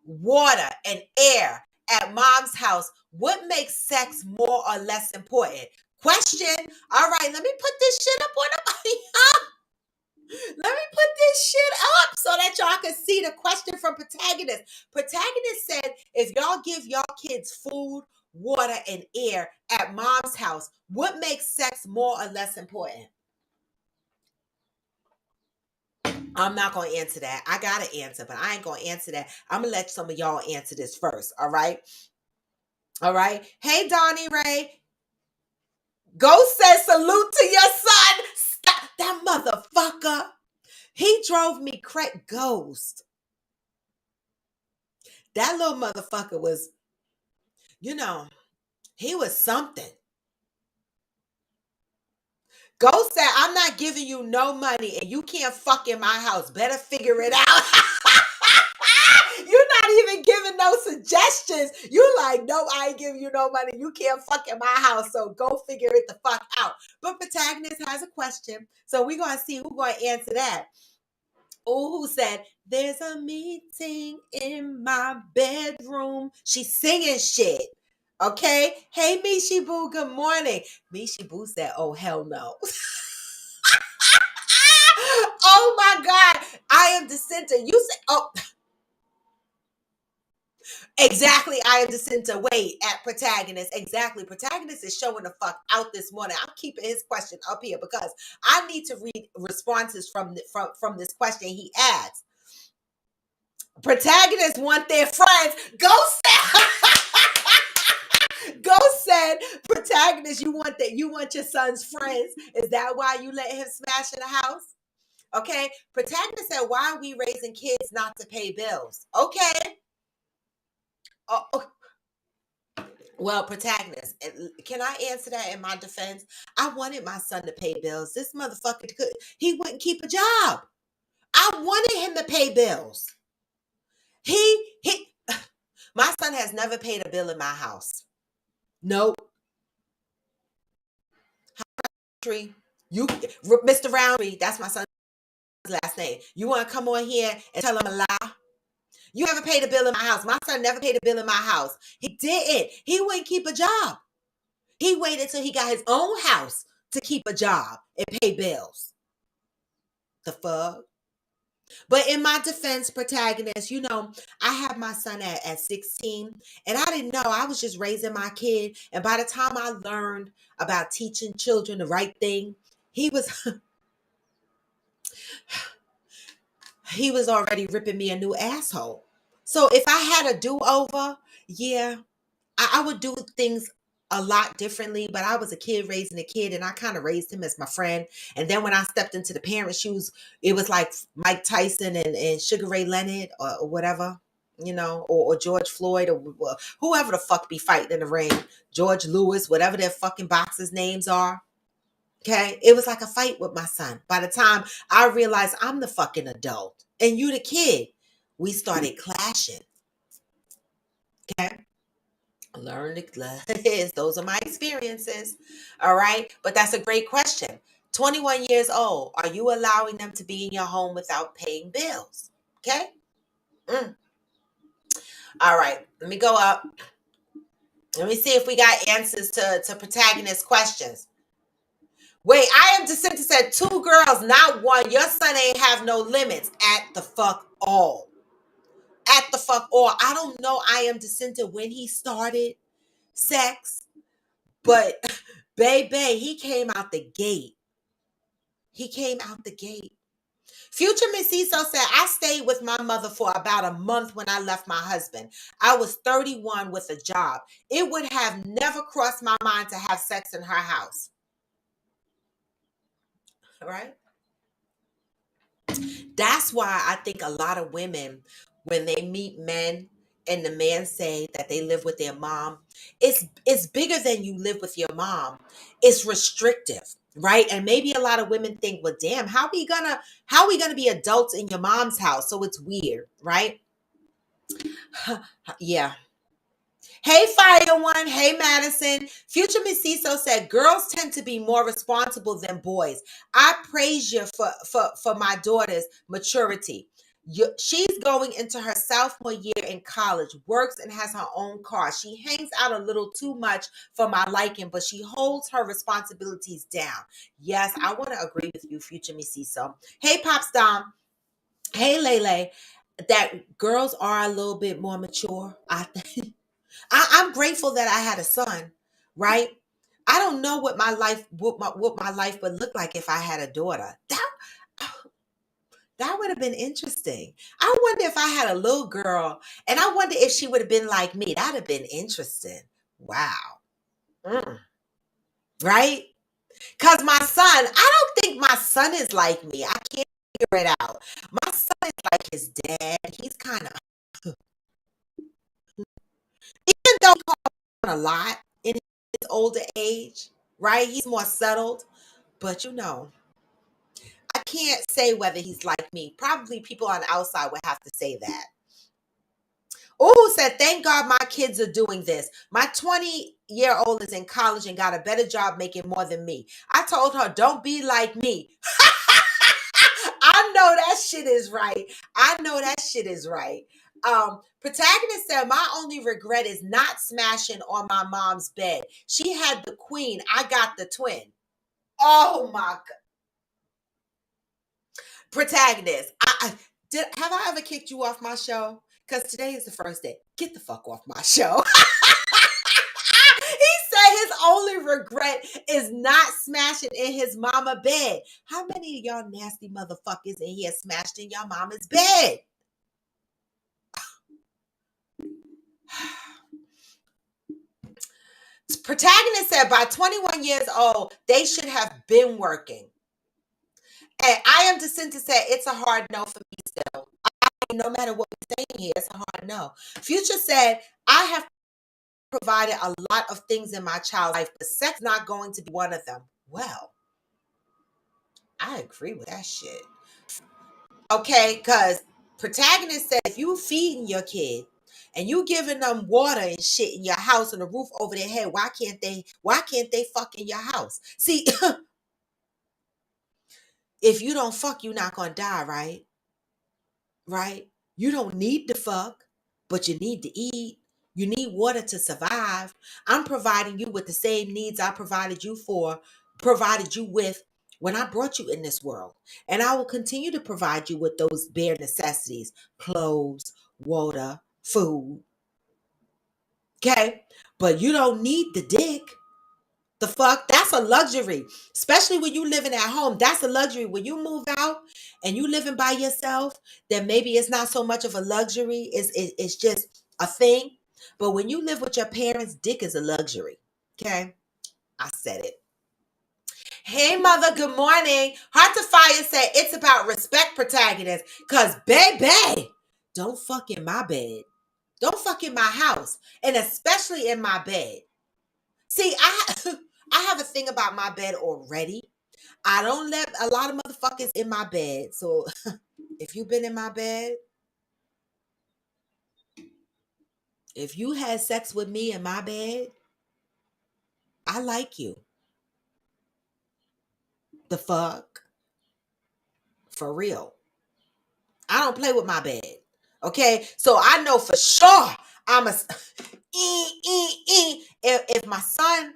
water, and air at mom's house, what makes sex more or less important? Question. All right, let me put this shit up on the Let me put this shit up so that y'all can see the question from Protagonist. Protagonist said, if y'all give y'all kids food, water, and air at mom's house, what makes sex more or less important? I'm not going to answer that. I got to answer, but I ain't going to answer that. I'm going to let some of y'all answer this first, all right? All right? Hey, Donnie Ray. Ghost says salute to your son. Stop that motherfucker. He drove me crazy. Ghost. That little motherfucker was, he was something. Ghost said, I'm not giving you no money and you can't fuck in my house. Better figure it out. You're not even giving no suggestions. You like, no, I ain't giving you no money. You can't fuck in my house. So go figure it the fuck out. But Protagonist has a question. So we're going to see who's going to answer that. Oh, who said, there's a meeting in my bedroom. She's singing shit. Okay. Hey, Mishi Boo. Good morning. Mishi Boo said, oh, hell no. Oh, my God. I am the center. You say, oh. Exactly. I am the center. Wait, at Protagonist. Exactly. Protagonist is showing the fuck out this morning. I'm keeping his question up here because I need to read responses from this question he asked. Protagonists want their friends. Ghost said, Protagonist, you want your son's friends. Is that why you let him smash in the house? Okay. Protagonist said, why are we raising kids not to pay bills? Okay. Oh. Well, Protagonist, can I answer that in my defense? I wanted my son to pay bills. This motherfucker he wouldn't keep a job. I wanted him to pay bills. My son has never paid a bill in my house. Nope. You, Mr. Roundtree, that's my son's last name. You want to come on here and tell him a lie? You never paid a bill in my house. My son never paid a bill in my house. He didn't. He wouldn't keep a job. He waited till he got his own house to keep a job and pay bills. The fuck? But in my defense, protagonist, I had my son at 16, and I didn't know. I was just raising my kid. And by the time I learned about teaching children the right thing, he was he was already ripping me a new asshole. So if I had a do-over, yeah, I would do things a lot differently, but I was a kid raising a kid, and I kind of raised him as my friend. And then when I stepped into the parent shoes, it was like Mike Tyson and Sugar Ray Leonard or whatever, or George Floyd or whoever the fuck be fighting in the ring, George Lewis, whatever their fucking boxers' names are. Okay. It was like a fight with my son. By the time I realized I'm the fucking adult and you the kid, we started clashing. Okay. Learn to those are my experiences. All right. But that's a great question. 21 years old. Are you allowing them to be in your home without paying bills? Okay. All right. Let me go up. Let me see if we got answers to protagonist questions. Wait, I am Jacinta said 2 girls, not 1. Your son ain't have no limits. At the fuck all. At the fuck all. I don't know I am Jacinta when he started sex, but baby, he came out the gate. He came out the gate. Future Miss Cecil said, I stayed with my mother for about a month when I left my husband. I was 31 with a job. It would have never crossed my mind to have sex in her house. All right? That's why I think a lot of women, when they meet men and the man say that they live with their mom, it's bigger than you live with your mom. It's restrictive, right? And maybe a lot of women think, well, damn, how we gonna be adults in your mom's house? So it's weird, right? Yeah. Hey, Fire One. Hey, Madison. Future Miss Cecil said, girls tend to be more responsible than boys. I praise you for my daughter's maturity. She's going into her sophomore year in college, works and has her own car. She hangs out a little too much for my liking, but she holds her responsibilities down. Yes, I want to agree with you, Future Miss Cecil. Hey, Pops Dom. Hey, Lele. That girls are a little bit more mature, I think. I'm grateful that I had a son, right? I don't know what my life would look like if I had a daughter. That would have been interesting. I wonder if I had a little girl, and I wonder if she would have been like me. That'd have been interesting. Wow. Mm. Right? Because my son, I don't think my son is like me. I can't figure it out. My son is like his dad. He's kind of, even though he calls on a lot in his older age, right? He's more settled. But I can't say whether he's like me. Probably people on the outside would have to say that. Oh, said, thank God my kids are doing this. My 20-year-old is in college and got a better job making more than me. I told her, don't be like me. I know that shit is right. I know that shit is right. Protagonist said, my only regret is not smashing on my mom's bed. She had the queen. I got the twin. Oh my God. Protagonist, have I ever kicked you off my show? Because today is the first day. Get the fuck off my show. He said his only regret is not smashing in his mama bed. How many of y'all nasty motherfuckers in here smashed in your mama's bed? Protagonist said by 21 years old, they should have been working. And I am Jacinta said, it's a hard no for me still. No matter what we're saying here, it's a hard no. Future said, I have provided a lot of things in my child's life, but sex not going to be one of them. Well, I agree with that shit. Okay, because protagonist said, if you feeding your kid and you giving them water and shit in your house and a roof over their head, why can't they fuck in your house? See, if you don't fuck, you're not gonna die, right? Right? You don't need to fuck, but you need to eat. You need water to survive. I'm providing you with the same needs I provided you with when I brought you in this world. And I will continue to provide you with those bare necessities, clothes, water, food. Okay? But you don't need the dick. The fuck? That's a luxury. Especially when you living at home. That's a luxury. When you move out and you living by yourself, then maybe it's not so much of a luxury. It's just a thing. But when you live with your parents, dick is a luxury. Okay? I said it. Hey mother, good morning. Heart to Fire said it's about respect, protagonist. Cause baby, don't fuck in my bed. Don't fuck in my house. And especially in my bed. See, I have a thing about my bed already. I don't let a lot of motherfuckers in my bed. So if you've been in my bed, if you had sex with me in my bed, I like you. The fuck? For real. I don't play with my bed. Okay? So I know for sure I'm a if my son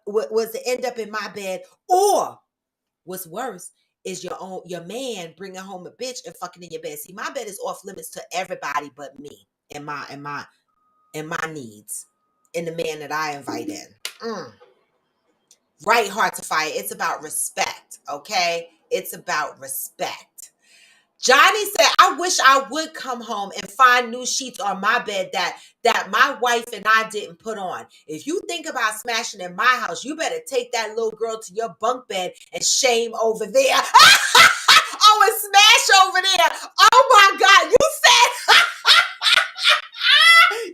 was to end up in my bed, or what's worse is your man bringing home a bitch and fucking in your bed. See, my bed is off limits to everybody but me and my needs and the man that I invite in. Right, Heart to Fire. It's about respect. Okay, it's about respect. Johnny said, I wish I would come home and find new sheets on my bed that my wife and I didn't put on. If you think about smashing in my house, you better take that little girl to your bunk bed and shame over there. Oh, and smash over there. Oh my God.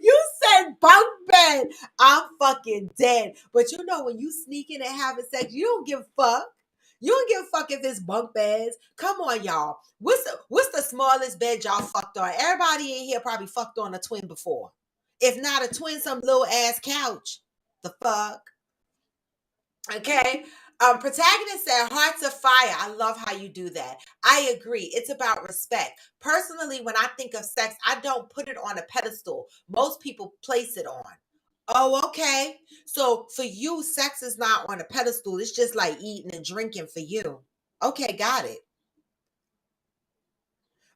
You said bunk bed. I'm fucking dead. But you know, when you sneak in and having sex, you don't give a fuck. You don't give a fuck if it's bunk beds. Come on, y'all. What's the smallest bed y'all fucked on? Everybody in here probably fucked on a twin before. If not a twin, some little ass couch. The fuck? Okay. Protagonist said, Hearts of Fire. I love how you do that. I agree. It's about respect. Personally, when I think of sex, I don't put it on a pedestal. Most people place it on. Oh, okay. So for you, sex is not on a pedestal. It's just like eating and drinking for you. Okay, got it.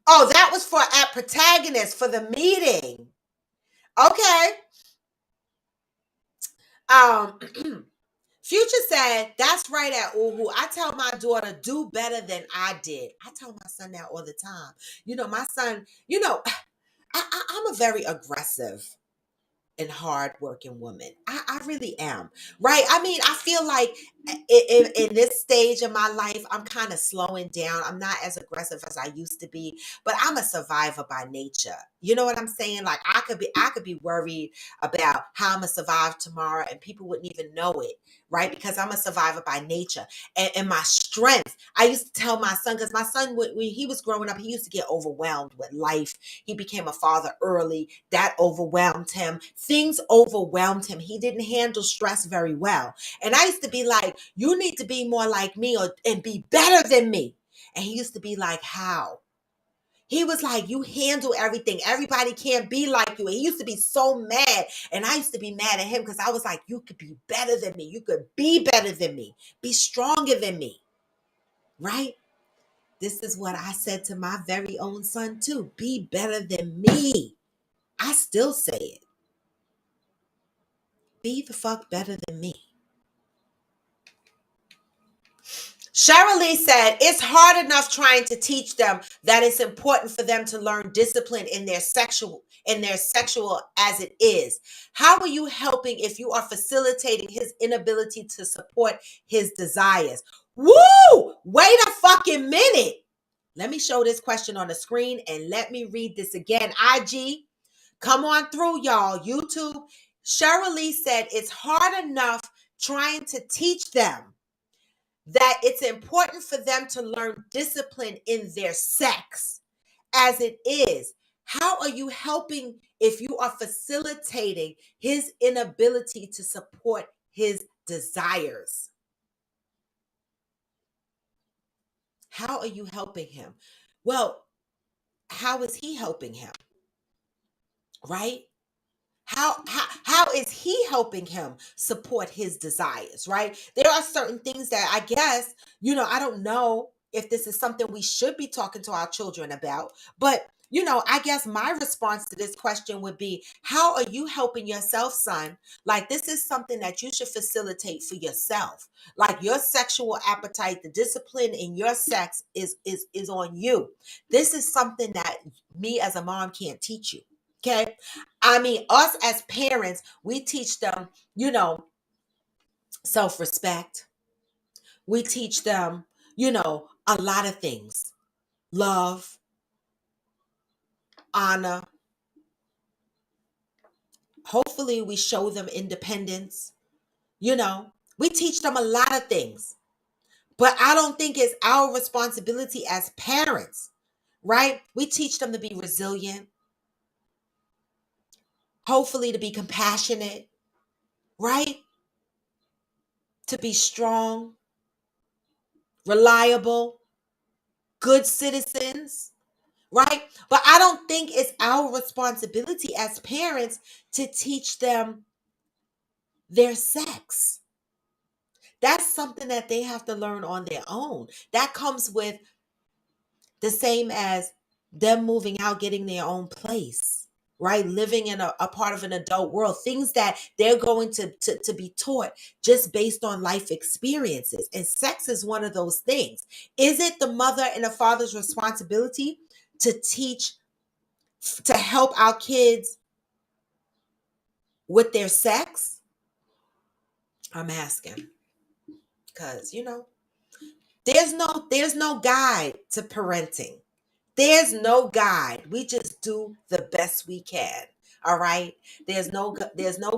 Oh, that was for at Protagonist for the meeting. Okay. Um Future said, that's right at Uhu. I tell my daughter, do better than I did. I tell my son that all the time. You know, my son, I'm a very aggressive and hardworking woman. I really am. Right? I mean, I feel like in this stage of my life, I'm kind of slowing down. I'm not as aggressive as I used to be, but I'm a survivor by nature. You know what I'm saying? Like I could be worried about how I'm gonna survive tomorrow and people wouldn't even know it, right? Because I'm a survivor by nature. And my strength, I used to tell my son, because my son, when he was growing up, he used to get overwhelmed with life. He became a father early. That overwhelmed him. Things overwhelmed him. He didn't handle stress very well. And I used to be like, you need to be more like me and be better than me. And he used to be like, how? He was like, you handle everything. Everybody can't be like you. And he used to be so mad. And I used to be mad at him because I was like, you could be better than me. You could be better than me. Be stronger than me. Right? This is what I said to my very own son too. Be better than me. I still say it. Be the fuck better than me. Cheryl said, it's hard enough trying to teach them that it's important for them to learn discipline in their sexual as it is. How are you helping if you are facilitating his inability to support his desires? Woo! Wait a fucking minute. Let me show this question on the screen and let me read this again. IG, come on through, y'all. YouTube. Cheryl said, it's hard enough trying to teach them that it's important for them to learn discipline in their sex as it is. How are you helping if you are facilitating his inability to support his desires? How are you helping him? Well, how is he helping him? Right? How is he helping him support his desires, right? There are certain things that I guess, I don't know if this is something we should be talking to our children about, but I guess my response to this question would be, how are you helping yourself, son? Like, this is something that you should facilitate for yourself. Like, your sexual appetite, the discipline in your sex is on you. This is something that me as a mom can't teach you. Okay. I mean, us as parents, we teach them, self respect. We teach them, a lot of things: love, honor. Hopefully, we show them independence. We teach them a lot of things. But I don't think it's our responsibility as parents, right? We teach them to be resilient, hopefully, to be compassionate, right? To be strong, reliable, good citizens, right? But I don't think it's our responsibility as parents to teach them their sex. That's something that they have to learn on their own. That comes with the same as them moving out, getting their own place, right? Living in a part of an adult world, things that they're going to be taught just based on life experiences. And sex is one of those things. Is it the mother and the father's responsibility to teach, to help our kids with their sex? I'm asking, because there's no guide to parenting. There's no guide. We just do the best we can. All right. There's no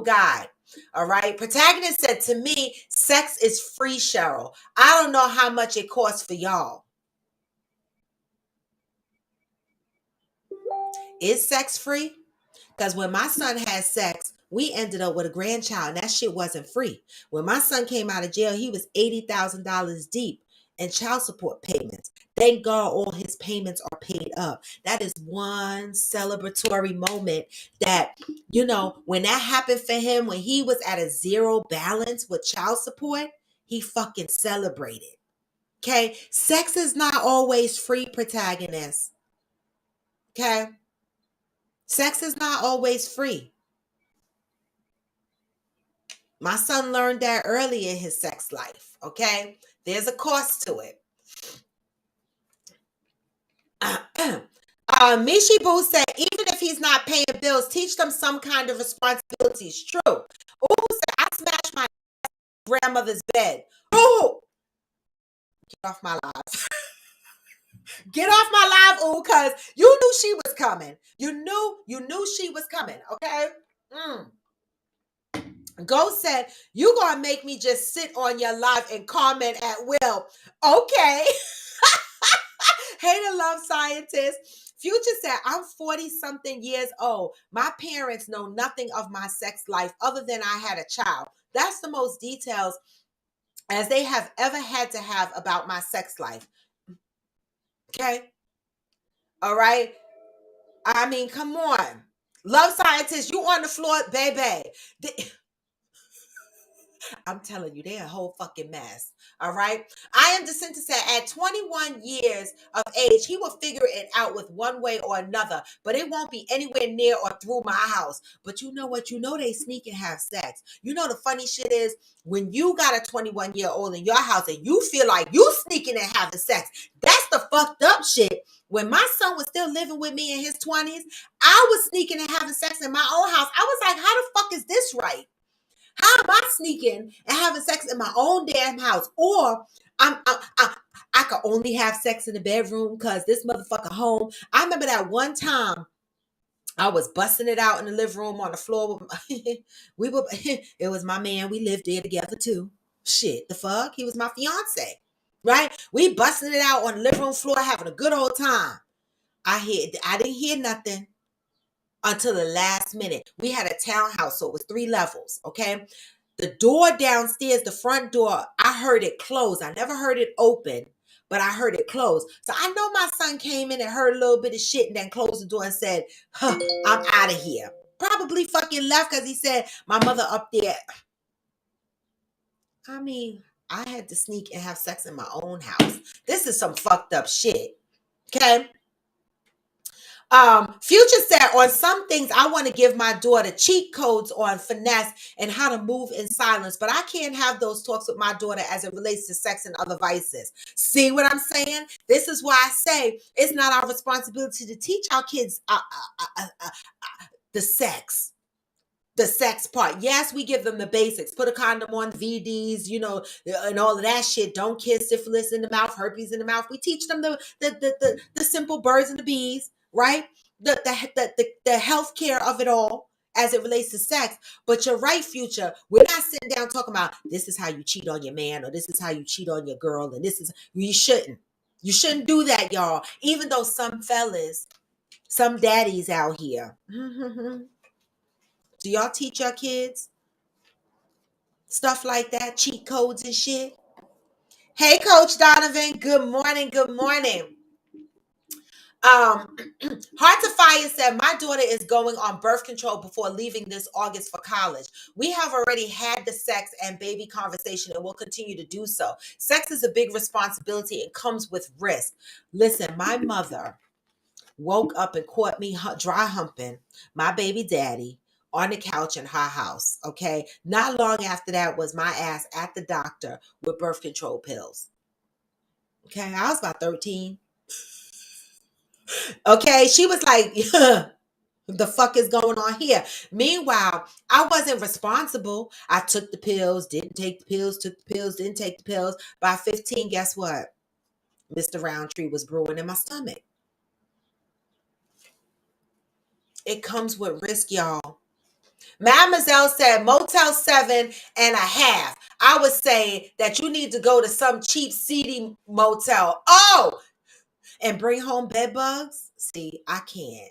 guide. All right. Protagonist said to me, sex is free, Cheryl. I don't know how much it costs for y'all. Is sex free? Because when my son had sex, we ended up with a grandchild, and that shit wasn't free. When my son came out of jail, he was $80,000 deep in child support payments. Thank God all his payments are paid up. That is one celebratory moment that, when that happened for him, when he was at a zero balance with child support, he fucking celebrated. Okay? Sex is not always free, protagonist. Okay? Sex is not always free. My son learned that early in his sex life, okay? There's a cost to it. Mishi Boo said, even if he's not paying bills, teach them some kind of responsibilities. True. Ooh said, I smashed my grandmother's bed. Ooh! Get off my live. Get off my live, ooh, because you knew she was coming. You knew she was coming, okay? Ghost said, you gonna make me just sit on your live and comment at will. Okay. Hey, the love scientist. Future said, I'm 40 something years old. My parents know nothing of my sex life other than I had a child. That's the most details as they have ever had to have about my sex life. Okay. All right. I mean, come on. Love scientist, you on the floor, baby. I'm telling you, they're a whole fucking mess. All right. I am DeSanta said at 21 years of age, he will figure it out with one way or another, but it won't be anywhere near or through my house. But you know what? You know they sneak and have sex. You know the funny shit is when you got a 21-year-old in your house and you feel like you sneaking and having sex. That's the fucked up shit. When my son was still living with me in his 20s, I was sneaking and having sex in my own house. I was like, how the fuck is this right? How am I sneaking and having sex in my own damn house? Or I could only have sex in the bedroom because this motherfucker home. I remember that one time I was busting it out in the living room on the floor. It was my man. We lived there together too. Shit, the fuck? He was my fiance, right? We busting it out on the living room floor, having a good old time. I didn't hear nothing until the last minute. We had a townhouse, so it was 3 levels, okay? The door downstairs, the front door, I heard it close. I never heard it open, but I heard it close. So I know my son came in and heard a little bit of shit and then closed the door and said, huh, I'm out of here. Probably fucking left because he said, my mother up there. I mean, I had to sneak and have sex in my own house. This is some fucked up shit. Okay. Future said, on some things, I want to give my daughter cheat codes on finesse and how to move in silence, but I can't have those talks with my daughter as it relates to sex and other vices. See what I'm saying? This is why I say it's not our responsibility to teach our kids the sex. The sex part. Yes, we give them the basics. Put a condom on, VDs, and all of that shit. Don't kiss, syphilis in the mouth, herpes in the mouth. We teach them the simple birds and the bees, right? The health care of it all as it relates to sex. But you're right, Future. We're not sitting down talking about this is how you cheat on your man or this is how you cheat on your girl and this is you shouldn't. You shouldn't do that, y'all. Even though some fellas, some daddies out here. Do y'all teach your kids stuff like that? Cheat codes and shit? Hey, Coach Donovan. Good morning. Good morning. Heart to Fire said, my daughter is going on birth control before leaving this August for college. We have already had the sex and baby conversation and will continue to do so. Sex is a big responsibility and comes with risk. Listen, my mother woke up and caught me dry humping my baby daddy on the couch in her house. Okay. Not long after that was my ass at the doctor with birth control pills. Okay. I was about 13. Okay. She was like, the fuck is going on here? Meanwhile, I wasn't responsible. I took the pills, didn't take the pills, took the pills, didn't take the pills. By 15, guess what? Mr. Roundtree was brewing in my stomach. It comes with risk, y'all. Mademoiselle said Motel 7.5. I was saying that you need to go to some cheap, seedy motel. Oh, and bring home bed bugs? See, I can't.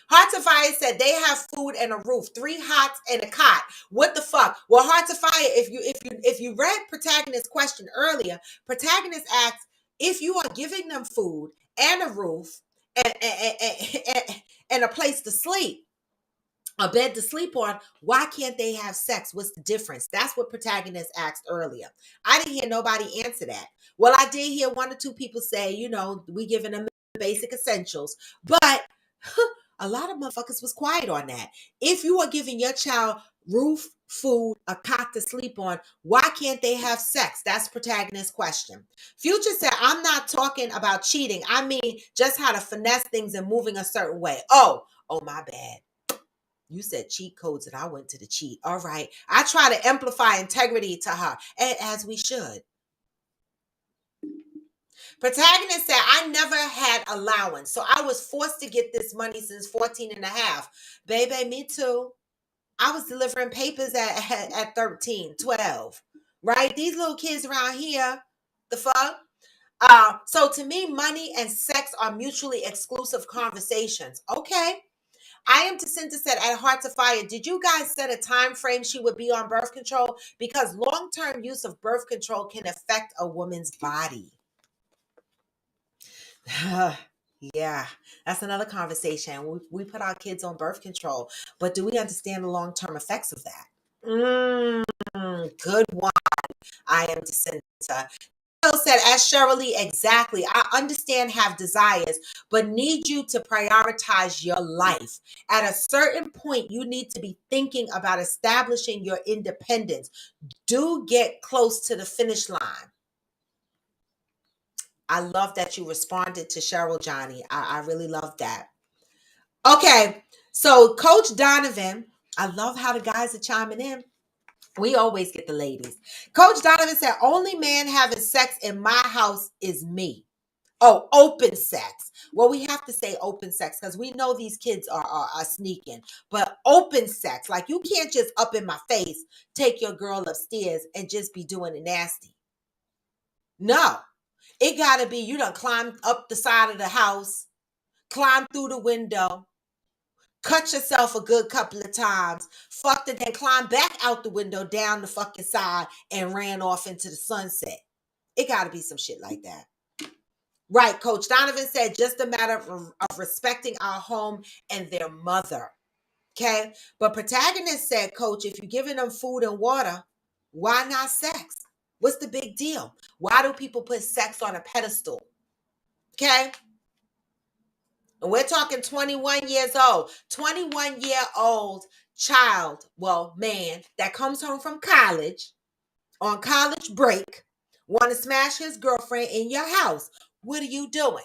Hearts of Fire said they have food and a roof, 3 hots and a cot. What the fuck? Well, Hearts of Fire, if you read Protagonist's question earlier, Protagonist asks if you are giving them food and a roof and a place to sleep, a bed to sleep on, why can't they have sex? What's the difference? That's what Protagonist asked earlier. I didn't hear nobody answer that. Well, I did hear 1 or 2 people say, we giving them the basic essentials, but a lot of motherfuckers was quiet on that. If you are giving your child roof, food, a cot to sleep on, why can't they have sex? That's Protagonist's question. Future said, I'm not talking about cheating. I mean, just how to finesse things and moving a certain way. Oh, my bad. You said cheat codes and I went to the cheat. All right. I try to amplify integrity to her, and as we should. Protagonist said, I never had allowance, so I was forced to get this money since 14 and a half. Baby, me too. I was delivering papers at 13, 12. Right? These little kids around here, the fuck? So to me, money and sex are mutually exclusive conversations. Okay. I am to said at Heart to Fire, did you guys set a time frame she would be on birth control? Because long-term use of birth control can affect a woman's body. Yeah, that's another conversation. We put our kids on birth control, but do we understand the long-term effects of that? Good one. I am to said, as Shirley, exactly. I understand have desires, but need you to prioritize your life. At a certain point, you need to be thinking about establishing your independence. Do get close to the finish line. I love that you responded to Cheryl, Johnny. I really love that. Okay, so Coach Donovan, I love how the guys are chiming in. We always get the ladies. Coach Donovan said, only man having sex in my house is me. Oh, open sex. Well, we have to say open sex because we know these kids are sneaking. But open sex, like you can't just up in my face, take your girl upstairs and just be doing it nasty. No, it got to be you done climbed up the side of the house, climbed through the window, cut yourself a good couple of times, fucked it, then climbed back out the window down the fucking side and ran off into the sunset. It got to be some shit like that. Right. Coach Donovan said just a matter of respecting our home and their mother. Okay. But protagonist said, Coach, if you're giving them food and water, why not sex? What's the big deal? Why do people put sex on a pedestal? Okay. And we're talking 21 years old, 21-year-old child, well, man that comes home from college on college break, want to smash his girlfriend in your house. What are you doing?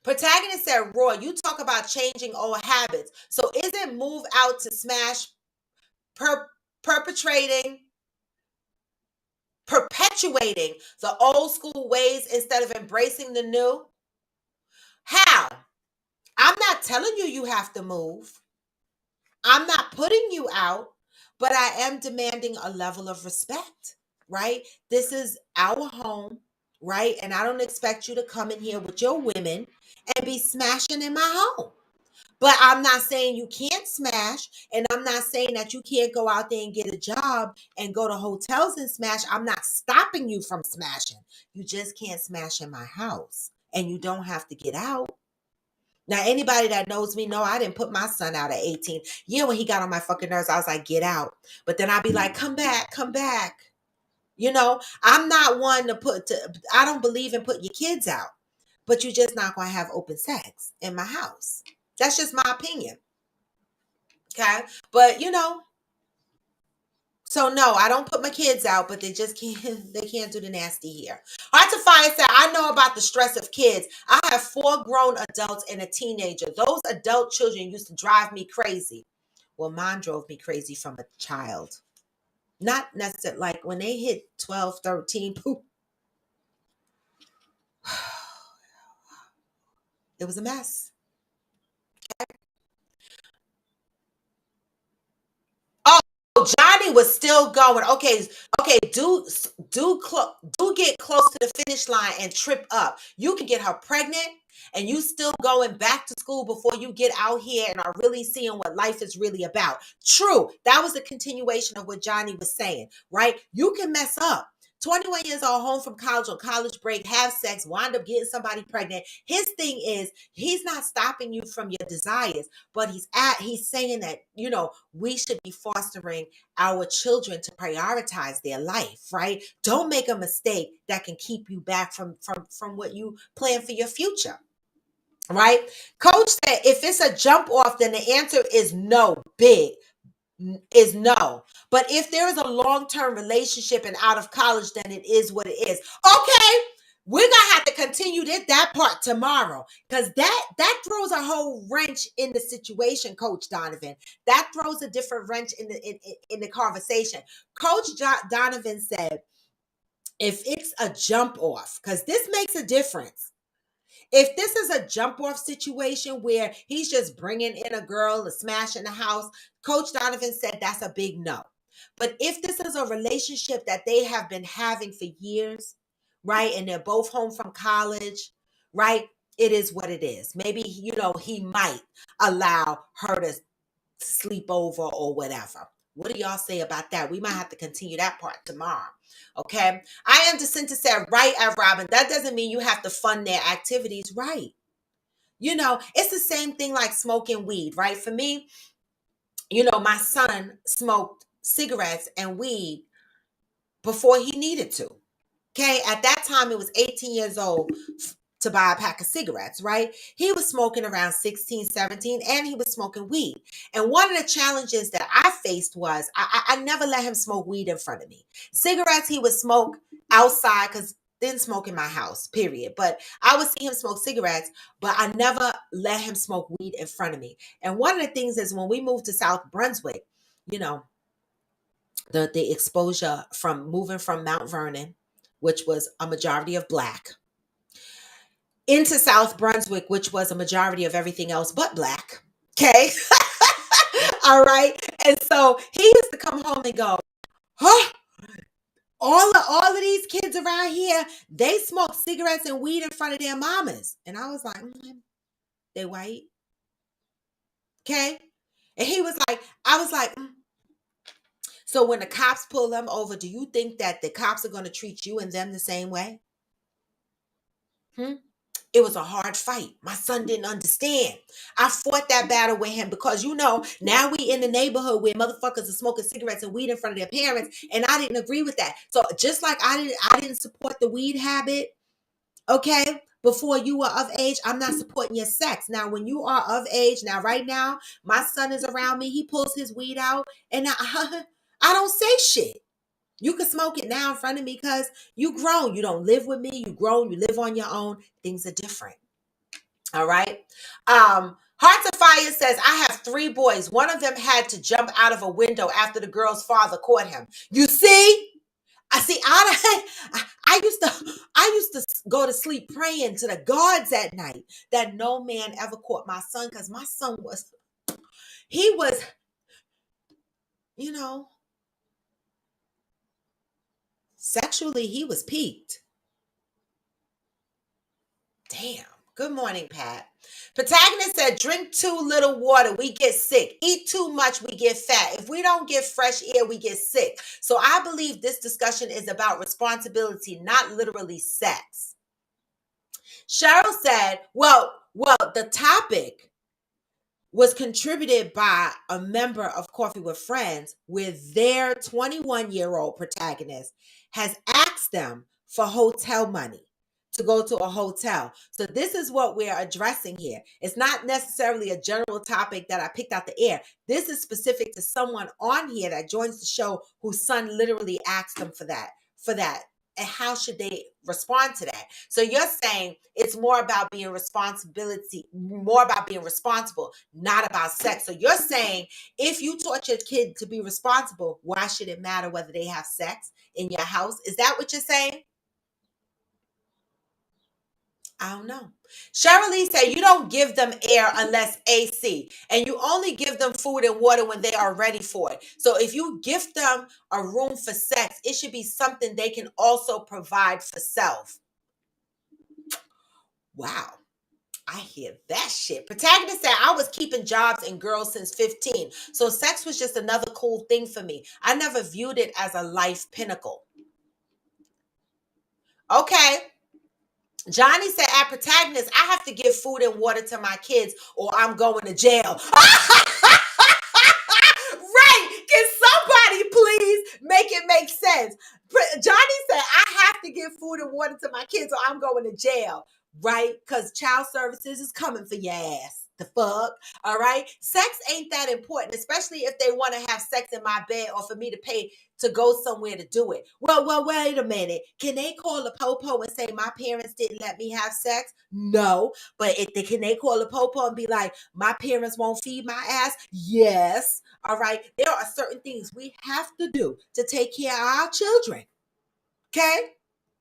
Protagonist said, Roy, you talk about changing old habits. So is it move out to smash perpetrating, perpetuating the old school ways instead of embracing the new? How? I'm not telling you you have to move. I'm not putting you out, but I am demanding a level of respect, right? This is our home, right? And I don't expect you to come in here with your women and be smashing in my home. But I'm not saying you can't smash, and I'm not saying that you can't go out there and get a job and go to hotels and smash. I'm not stopping you from smashing. You just can't smash in my house, and you don't have to get out. Now, anybody that knows me know I didn't put my son out at 18. Yeah, when he got on my fucking nerves, I was like, get out. But then I'd be like, come back, come back. You know, I'm not one I don't believe in putting your kids out, but you're just not going to have open sex in my house. That's just my opinion. Okay. But, so no, I don't put my kids out, but they just can't, they can't do the nasty here. Hard to find said, I know about the stress of kids. I have 4 grown adults and a teenager. Those adult children used to drive me crazy. Well, mine drove me crazy from a child. Not necessarily like when they hit 12, 13, poop. It was a mess. Oh, Johnny was still going. Okay, okay. Do get close to the finish line and trip up. You can get her pregnant, and you still going back to school before you get out here and are really seeing what life is really about. True, that was a continuation of what Johnny was saying. Right? You can mess up. 21 years old, home from college on college break, have sex, wind up getting somebody pregnant. His thing is he's not stopping you from your desires, but he's saying that, we should be fostering our children to prioritize their life, right? Don't make a mistake that can keep you back from what you plan for your future. Right? Coach said if it's a jump off, then the answer is no, big is no. But if there is a long-term relationship and out of college, then it is what it is. Okay, we're gonna have to continue that part tomorrow, because that throws a whole wrench in the situation, Coach Donovan. That throws a different wrench in the conversation. Coach Donovan said, if it's a jump off, because this makes a difference. If this is a jump off situation where he's just bringing in a girl to smash in the house, Coach Donovan said that's a big no. But if this is a relationship that they have been having for years, right, and they're both home from college, right, it is what it is. Maybe, he might allow her to sleep over or whatever. What do y'all say about that? We might have to continue that part tomorrow. Okay. I am DeCinta said, right, at Robin. That doesn't mean you have to fund their activities, right? It's the same thing like smoking weed, right? For me, my son smoked cigarettes and weed before he needed to. Okay. At that time, it was 18 years old to buy a pack of cigarettes, right? He was smoking around 16, 17, and he was smoking weed. And one of the challenges that I faced was I never let him smoke weed in front of me. Cigarettes, he would smoke outside because didn't smoke in my house, period. But I would see him smoke cigarettes, but I never let him smoke weed in front of me. And one of the things is when we moved to South Brunswick, you know, the exposure from moving from Mount Vernon, which was a majority of Black, into South Brunswick, which was a majority of everything else but Black. Okay. All right. And so he used to come home and go, huh? All of these kids around here, they smoke cigarettes and weed in front of their mamas. And I was like, they white. Okay. And he was like, I was like, so when the cops pull them over, do you think that the cops are going to treat you and them the same way? It was a hard fight. My son didn't understand. I fought that battle with him because, now we in the neighborhood where motherfuckers are smoking cigarettes and weed in front of their parents, and I didn't agree with that. So just like I didn't support the weed habit, okay, before you were of age, I'm not supporting your sex. Now, when you are of age, now right now, my son is around me. He pulls his weed out, and I don't say shit. You can smoke it now in front of me because you grown. You don't live with me. You grown. You live on your own. Things are different. All right. Hearts of Fire says, I have 3 boys. One of them had to jump out of a window after the girl's father caught him. You see? I used to go to sleep praying to the gods at night that no man ever caught my son, because my son he was, you know, sexually, he was peaked. Damn. Good morning, Pat. Protagonist said, drink too little water, we get sick. Eat too much, we get fat. If we don't get fresh air, we get sick. So I believe this discussion is about responsibility, not literally sex. Cheryl said, well, the topic was contributed by a member of Coffee with Friends, where their 21-year-old protagonist has asked them for hotel money to go to a hotel. So this is what we're addressing here. It's not necessarily a general topic that I picked out the air. This is specific to someone on here that joins the show whose son literally asked them for that. And how should they respond to that? So you're saying it's more about being responsible, not about sex. So you're saying if you taught your kid to be responsible, why should it matter whether they have sex in your house? Is that what you're saying? I don't know. Cheryl Lee said you don't give them air unless AC, and you only give them food and water when they are ready for it. So if you gift them a room for sex, it should be something they can also provide for self. Wow. I hear that shit. Protagonist said, I was keeping jobs and girls since 15. So sex was just another cool thing for me. I never viewed it as a life pinnacle. Okay. Johnny said, at Protagonist, I have to give food and water to my kids or I'm going to jail. Right. Can somebody please make it make sense? Johnny said, I have to give food and water to my kids or I'm going to jail. Right? Because child services is coming for your ass. The fuck? All right? Sex ain't that important, especially if they want to have sex in my bed or for me to pay to go somewhere to do it. Well, wait a minute. Can they call the popo and say my parents didn't let me have sex? No. But can they call the popo and be like, my parents won't feed my ass? Yes. All right? There are certain things we have to do to take care of our children. Okay?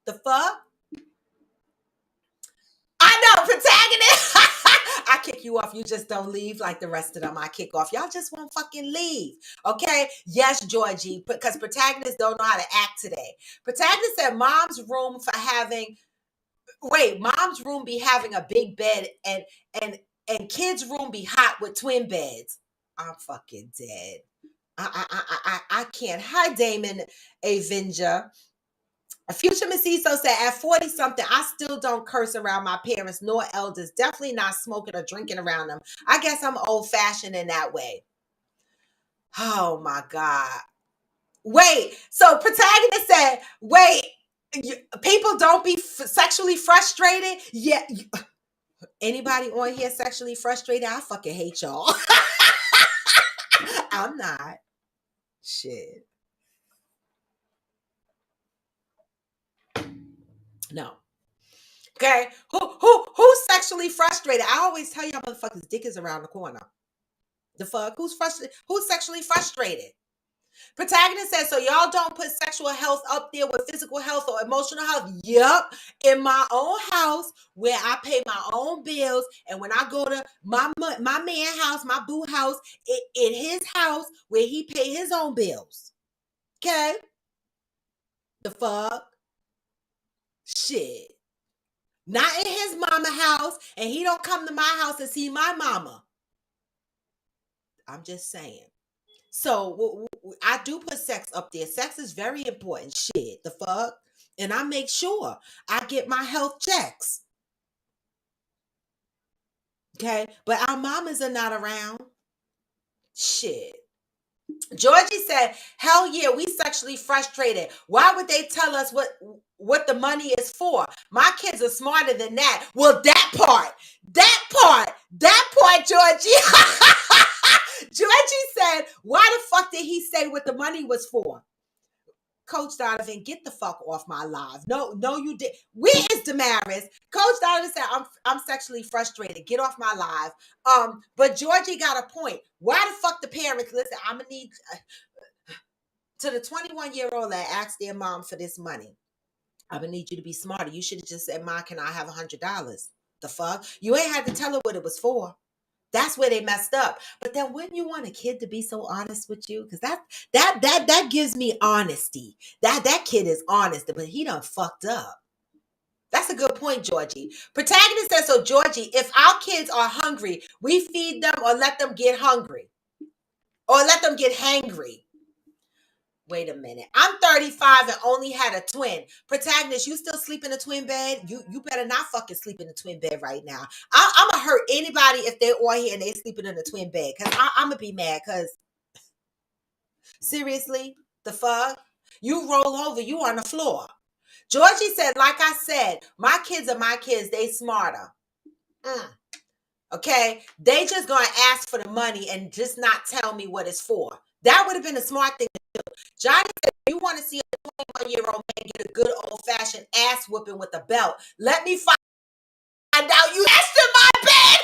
The fuck? I know, Protagonist. I kick you off. You just don't leave like the rest of them. I kick off. Y'all just won't fucking leave. Okay? Yes, Georgie, because Protagonists don't know how to act today. Protagonist said mom's room be having a big bed and kids' room be hot with twin beds. I'm fucking dead. I can't. Hi, Damon Avenger. Future Masiso said, at 40 something, I still don't curse around my parents nor elders. Definitely not smoking or drinking around them. I guess I'm old fashioned in that way. Oh my God. Wait, so Protagonist said, wait, people don't be sexually frustrated? Yeah. Anybody on here sexually frustrated? I fucking hate y'all. I'm not. Shit. No. Okay, who's sexually frustrated? I always tell y'all motherfuckers, dick is around the corner. The fuck? Who's frustrated? Who's sexually frustrated? Protagonist says, so y'all don't put sexual health up there with physical health or emotional health? Yep. In my own house where I pay my own bills, and when I go to my man house, my boo house, in his house where he pay his own bills. Okay? The fuck? Shit. Not in his mama house, and he don't come to my house and see my mama. I'm just saying. So I do put sex up there. Sex is very important. Shit, the fuck? And I make sure I get my health checks. Okay, but our mamas are not around. Shit. Georgie said, "Hell yeah, we sexually frustrated. Why would they tell us what the money is for? My kids are smarter than that." Well, that part, Georgie. Georgie said, "Why the fuck did he say what the money was for?" Coach Donovan, get the fuck off my live. No, no, you did. Where is Damaris? Coach Donovan said, I'm sexually frustrated. Get off my live. But Georgie got a point. Why the fuck the parents? Listen, I'm gonna need to the 21-year-old that asked their mom for this money. I'm gonna need you to be smarter. You should have just said, "Mom, can I have $100?" The fuck? You ain't had to tell her what it was for. That's where they messed up. But then wouldn't you want a kid to be so honest with you? Because that gives me honesty. That kid is honest, but he done fucked up. That's a good point, Georgie. Protagonist says, so Georgie, if our kids are hungry, we feed them or let them get hungry. Or let them get hangry. Wait a minute. I'm 35 and only had a twin. Protagonist, you still sleep in a twin bed? You better not fucking sleep in a twin bed right now. I'm gonna hurt anybody if they're on here and they sleeping in a twin bed. Cause I'm gonna be mad. Cause seriously, the fuck? You roll over, you on the floor. Georgie said, like I said, my kids are my kids. They smarter. Okay? They just gonna ask for the money and just not tell me what it's for. That would have been a smart thing to do. Johnny said, you want to see a 21-year-old man get a good old-fashioned ass whooping with a belt. Let me find out you asked in my bed.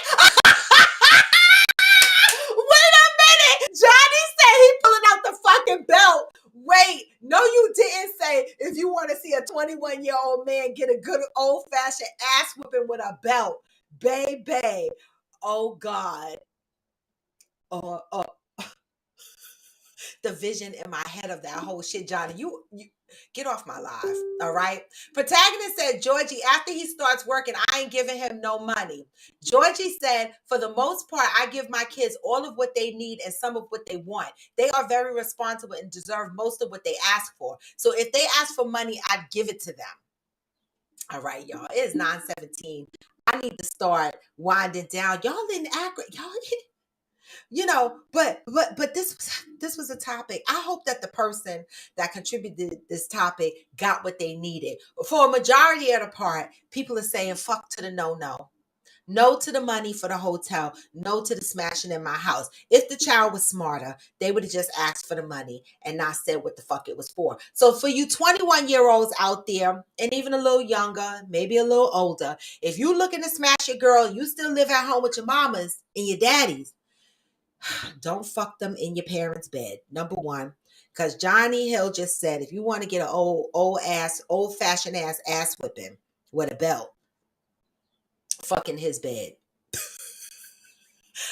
Wait a minute. Johnny said he pulling out the fucking belt. Wait, no, you didn't say if you want to see a 21-year-old man get a good old-fashioned ass whooping with a belt. Baby. Oh, God. Oh, the vision in my head of that whole shit, Johnny. You get off my live, all right? Protagonist said, Georgie, after he starts working, I ain't giving him no money. Georgie said, for the most part, I give my kids all of what they need and some of what they want. They are very responsible and deserve most of what they ask for. So if they ask for money, I'd give it to them. All right, y'all. It is 9:17. I need to start winding down. Y'all didn't act. But this was a topic. I hope that the person that contributed this topic got what they needed. For a majority of the part, people are saying fuck to the no to the money for the hotel, no to the smashing in my house. If the child was smarter, they would have just asked for the money and not said what the fuck it was for. So for you 21-year-olds out there, and even a little younger, maybe a little older, if you looking to smash your girl, you still live at home with your mamas and your daddies, don't fuck them in your parents' bed. Number one, because Johnny Hill just said, if you want to get an old fashioned ass whipping with a belt, fuck in his bed.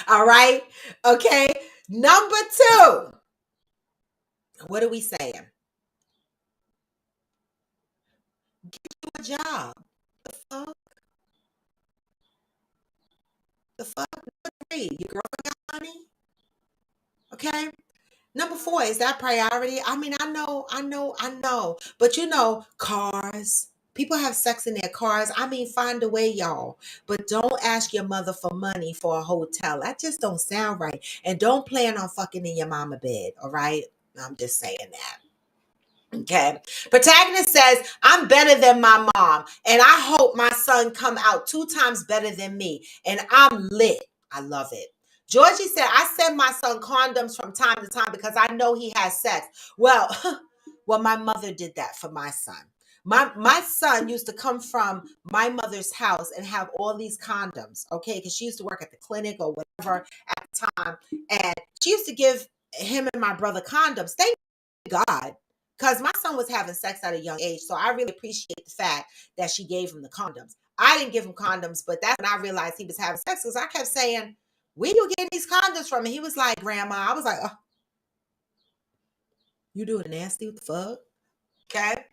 All right. Okay. Number two, what are we saying? Get you a job. The fuck? The fuck? Number three, your girlfriend got money? Okay. Number four, is that priority? I mean, I know. But cars. People have sex in their cars. I mean, find a way, y'all. But don't ask your mother for money for a hotel. That just don't sound right. And don't plan on fucking in your mama bed, all right? I'm just saying that. Okay. Protagonist says, I'm better than my mom, and I hope my son come out 2 times better than me, and I'm lit. I love it. Georgie said, I send my son condoms from time to time because I know he has sex. Well, my mother did that for my son. My son used to come from my mother's house and have all these condoms, okay? Because she used to work at the clinic or whatever at the time. And she used to give him and my brother condoms. Thank God. Because my son was having sex at a young age. So I really appreciate the fact that she gave him the condoms. I didn't give him condoms, but that's when I realized he was having sex. Because I kept saying, where you getting these condoms from? And he was like, Grandma. I was like, oh, you doing nasty? What the fuck? Okay.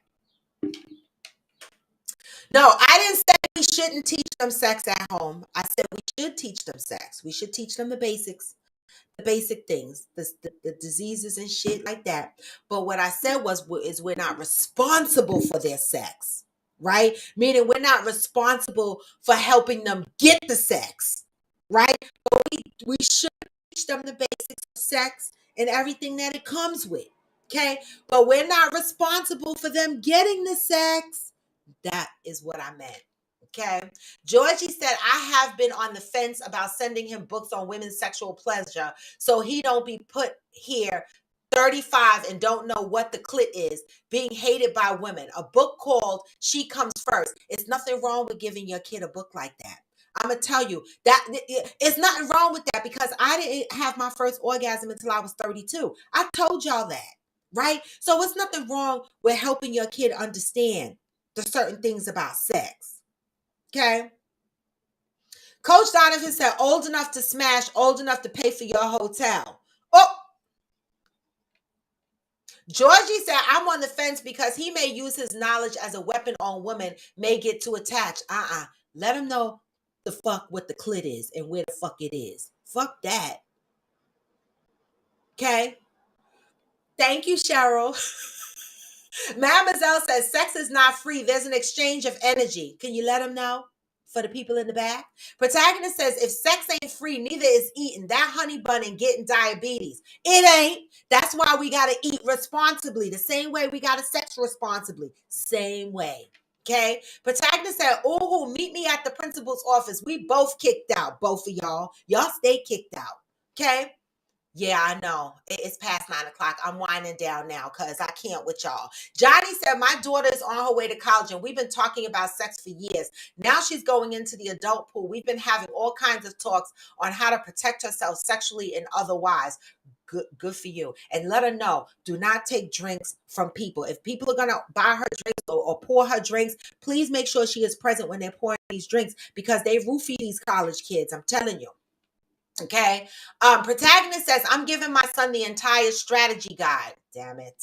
No, I didn't say we shouldn't teach them sex at home. I said we should teach them sex. We should teach them the basics, the basic things, the diseases and shit like that. But what I said is we're not responsible for their sex, right? Meaning we're not responsible for helping them get the sex. right? But we should teach them the basics of sex and everything that it comes with. Okay. But we're not responsible for them getting the sex. That is what I meant. Okay. Georgie said, I have been on the fence about sending him books on women's sexual pleasure so he don't be put here 35 and don't know what the clit is, being hated by women. A book called She Comes First. It's nothing wrong with giving your kid a book like that. I'm going to tell you that it's nothing wrong with that because I didn't have my first orgasm until I was 32. I told y'all that, right? So it's nothing wrong with helping your kid understand the certain things about sex. Okay. Coach Donovan said, old enough to smash, old enough to pay for your hotel. Oh, Georgie said, I'm on the fence because he may use his knowledge as a weapon on women, may get too attached. Let him know the fuck what the clit is and where the fuck it is. Fuck that. Okay. Thank you, Cheryl. Mademoiselle says, sex is not free. There's an exchange of energy. Can you let him know? For the people in the back. Protagonist says, if sex ain't free, neither is eating. That honey bun and getting diabetes. It ain't. That's why we got to eat responsibly. The same way we got to sex responsibly. Same way. Okay. Protagonist said, oh, meet me at the principal's office. We both kicked out. Both of y'all. Y'all stay kicked out. Okay. Yeah, I know. It's past 9 o'clock. I'm winding down now because I can't with y'all. Johnny said, my daughter is on her way to college and we've been talking about sex for years. Now she's going into the adult pool. We've been having all kinds of talks on how to protect herself sexually and otherwise. Good for you. And let her know, do not take drinks from people. If people are going to buy her drinks or pour her drinks, please make sure she is present when they're pouring these drinks because they roofie these college kids. I'm telling you. Okay. Protagonist says, I'm giving my son the entire strategy guide. Damn it.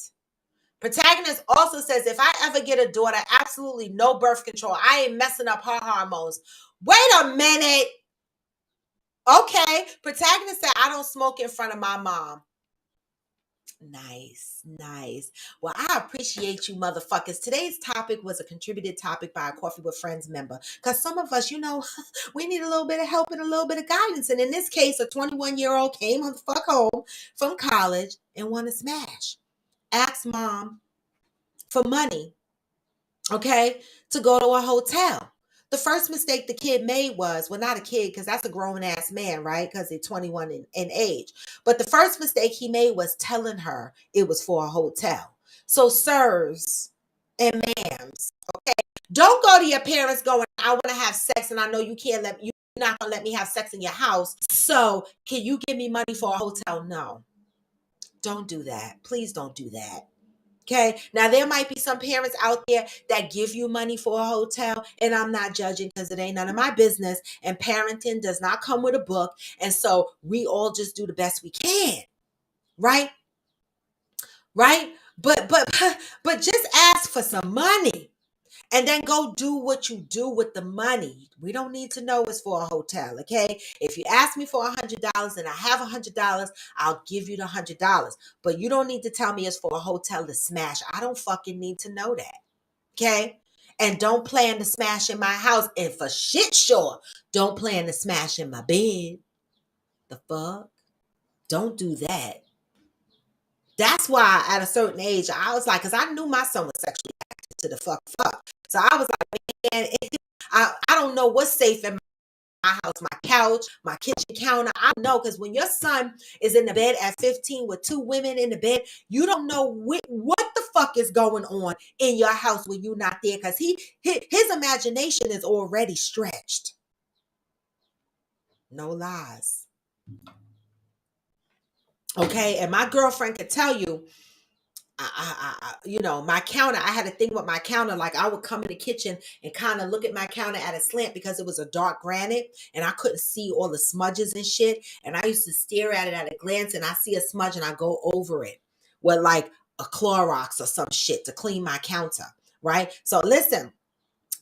Protagonist also says, if I ever get a daughter, absolutely no birth control. I ain't messing up her hormones. Wait a minute. Okay. Protagonist said, I don't smoke in front of my mom. Nice. Well, I appreciate you motherfuckers. Today's topic was a contributed topic by a Coffee with Friends member. Because some of us, we need a little bit of help and a little bit of guidance. And in this case, a 21-year-old came the fuck home from college and wanted to smash. Asked mom for money, okay, to go to a hotel. The first mistake the kid made was, well, not a kid, because that's a grown-ass man, right? Because they're 21 in age. But the first mistake he made was telling her it was for a hotel. So, sirs and ma'ams, okay, don't go to your parents going, I want to have sex, and I know you're not going to let me have sex in your house. So, can you give me money for a hotel? No. Don't do that. Please don't do that. Okay. Now, there might be some parents out there that give you money for a hotel, and I'm not judging because it ain't none of my business. And parenting does not come with a book. And so we all just do the best we can. Right? Right? But just ask for some money and then go do what you do with the money. We don't need to know it's for a hotel. Okay. If you ask me for $100 and I have $100, I'll give you the $100. But you don't need to tell me it's for a hotel to smash. I don't fucking need to know that. Okay. And don't plan to smash in my house. And for shit sure, don't plan to smash in my bed. The fuck? Don't do that. That's why at a certain age, I was like, because I knew my son was sexually active to the fuck. So I was like, man, I don't know what's safe in my house, my couch, my kitchen counter. I don't know, because when your son is in the bed at 15 with two women in the bed, you don't know what the fuck is going on in your house when you're not there, because his imagination is already stretched. No lies. Okay, and my girlfriend could tell you, my counter, I had a thing with my counter. Like, I would come in the kitchen and kind of look at my counter at a slant because it was a dark granite and I couldn't see all the smudges and shit. And I used to stare at it at a glance, and I see a smudge and I go over it with like a Clorox or some shit to clean my counter. Right. So listen,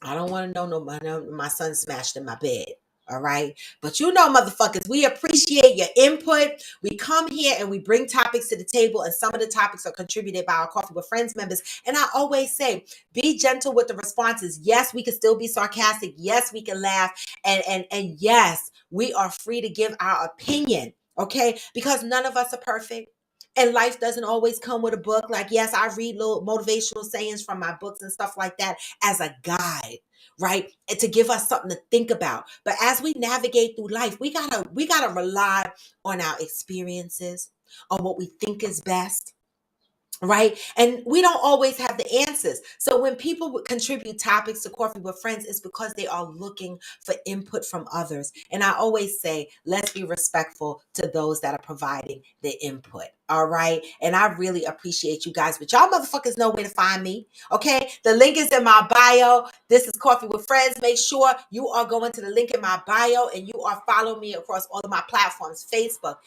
I don't want to know my son smashed in my bed. All right. But you know, motherfuckers, we appreciate your input. We come here and we bring topics to the table, and some of the topics are contributed by our Coffee with Friends members. And I always say, be gentle with the responses. Yes, we can still be sarcastic. Yes, we can laugh. And yes, we are free to give our opinion. Okay. Because none of us are perfect. And life doesn't always come with a book. Like, yes, I read little motivational sayings from my books and stuff like that as a guide, right? And to give us something to think about. But as we navigate through life, we gotta rely on our experiences, on what we think is best, right? And we don't always have the answers. So when people would contribute topics to Coffee with Friends, it's because they are looking for input from others. And I always say, let's be respectful to those that are providing the input. All right. And I really appreciate you guys. But y'all motherfuckers know where to find me. Okay. The link is in my bio. This is Coffee with Friends. Make sure you are going to the link in my bio and you are following me across all of my platforms: Facebook,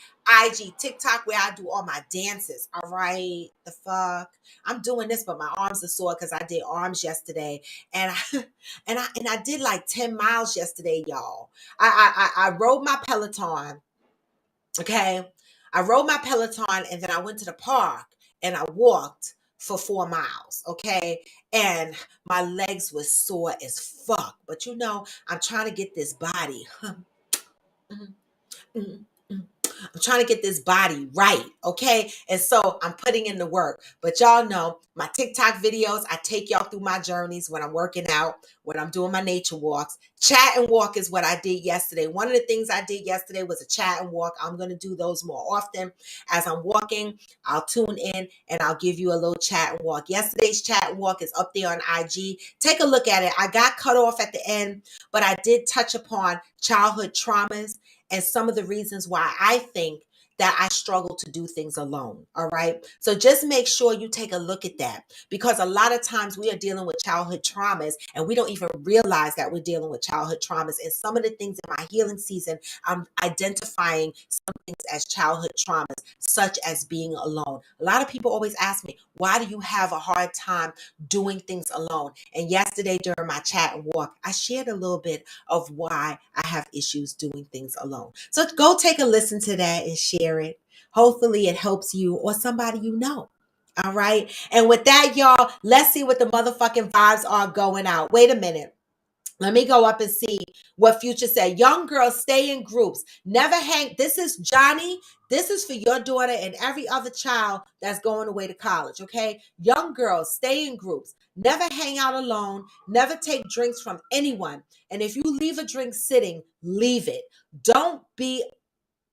IG, TikTok, where I do all my dances. All right. The fuck. I'm doing this, but my arms are sore because I did arms yesterday. And I, and I did like 10 miles yesterday, y'all. I rode my Peloton. Okay. I rode my Peloton and then I went to the park and I walked for 4 miles. Okay. And my legs were sore as fuck. But you know, I'm trying to get this body. I'm trying to get this body right, okay? And so I'm putting in the work. But y'all know my TikTok videos, I take y'all through my journeys when I'm working out, when I'm doing my nature walks. Chat and walk is what I did yesterday. One of the things I did yesterday was a chat and walk. I'm going to do those more often. As I'm walking, I'll tune in and I'll give you a little chat and walk. Yesterday's chat and walk is up there on IG. Take a look at it. I got cut off at the end, but I did touch upon childhood traumas and some of the reasons why I think that I struggle to do things alone. All right. So just make sure you take a look at that, because a lot of times we are dealing with childhood traumas and we don't even realize that we're dealing with childhood traumas. And some of the things in my healing season, I'm identifying some things as childhood traumas, such as being alone. A lot of people always ask me, why do you have a hard time doing things alone? And yesterday during my chat and walk, I shared a little bit of why I have issues doing things alone. So go take a listen to that and share it. Hopefully it helps you or somebody you know. All right. And with that, y'all, let's see what the motherfucking vibes are going out. Wait a minute. Let me go up and see what Future said. Young girls, stay in groups. Never hang. This is Johnny. This is for your daughter and every other child that's going away to college, okay? Young girls, stay in groups. Never hang out alone. Never take drinks from anyone. And if you leave a drink sitting, leave it. Don't be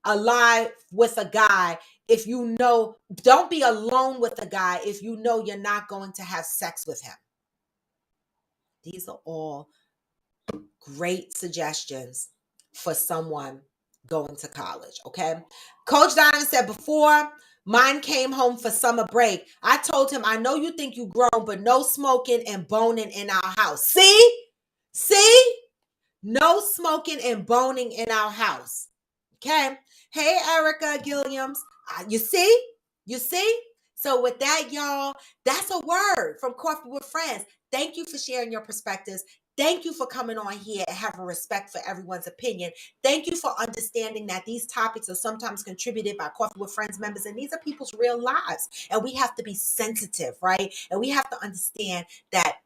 alive with a guy if you know, don't be alone with a guy if you know you're not going to have sex with him. These are all great suggestions for someone going to college, okay? Coach Donovan said, before mine came home for summer break, I told him, I know you think you grown, but no smoking and boning in our house. See? See? No smoking and boning in our house. Okay. Hey, Erica Gilliams. You see? You see? So with that, y'all, that's a word from Coffee with Friends. Thank you for sharing your perspectives. Thank you for coming on here and having respect for everyone's opinion. Thank you for understanding that these topics are sometimes contributed by Coffee with Friends members, and these are people's real lives. And we have to be sensitive, right? And we have to understand that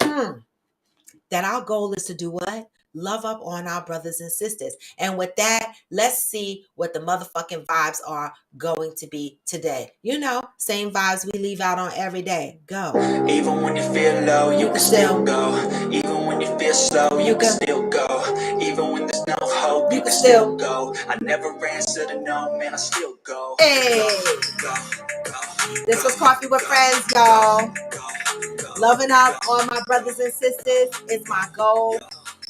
that our goal is to do what? Love up on our brothers and sisters. And with that, let's see what the motherfucking vibes are going to be today. You know, same vibes we leave out on every day. Go. Even when you feel low, you can still go. Even when you feel slow, you can still go. Even when there's no hope, you can still go. I never answer to no, man, I still go. Hey. This was Coffee with Friends, y'all. Loving up on my brothers and sisters is my goal.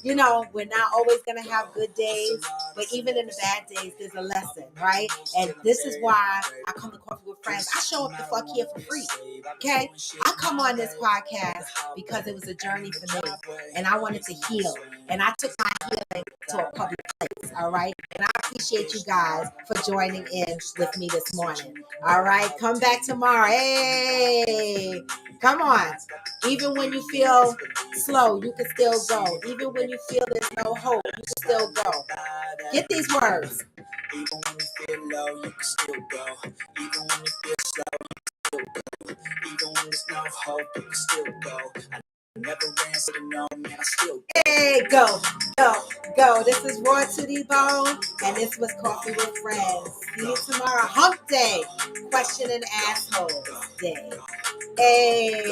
You know, we're not always going to have good days, but even in the bad days, there's a lesson, right? And this is why I come to Coffee with Friends. I show up the fuck here for free, okay? I come on this podcast because it was a journey for me, and I wanted to heal, and I took my healing to a public place, all right? And I appreciate you guys for joining in with me this morning, all right? Come back tomorrow. Hey! Come on. Even when you feel slow, you can still go. Even when you feel there's no hope, you can still go. Get these words. Even when you feel low, you can still go. Even when you feel slow, you can still go. Even when there's no hope, you can still go. I never ran, so to know, man, I still go. Hey, go, go, go. This is Raw to the Bone, and this was Coffee with Friends. See you tomorrow. Hump Day. Question and Assholes Day. Hey.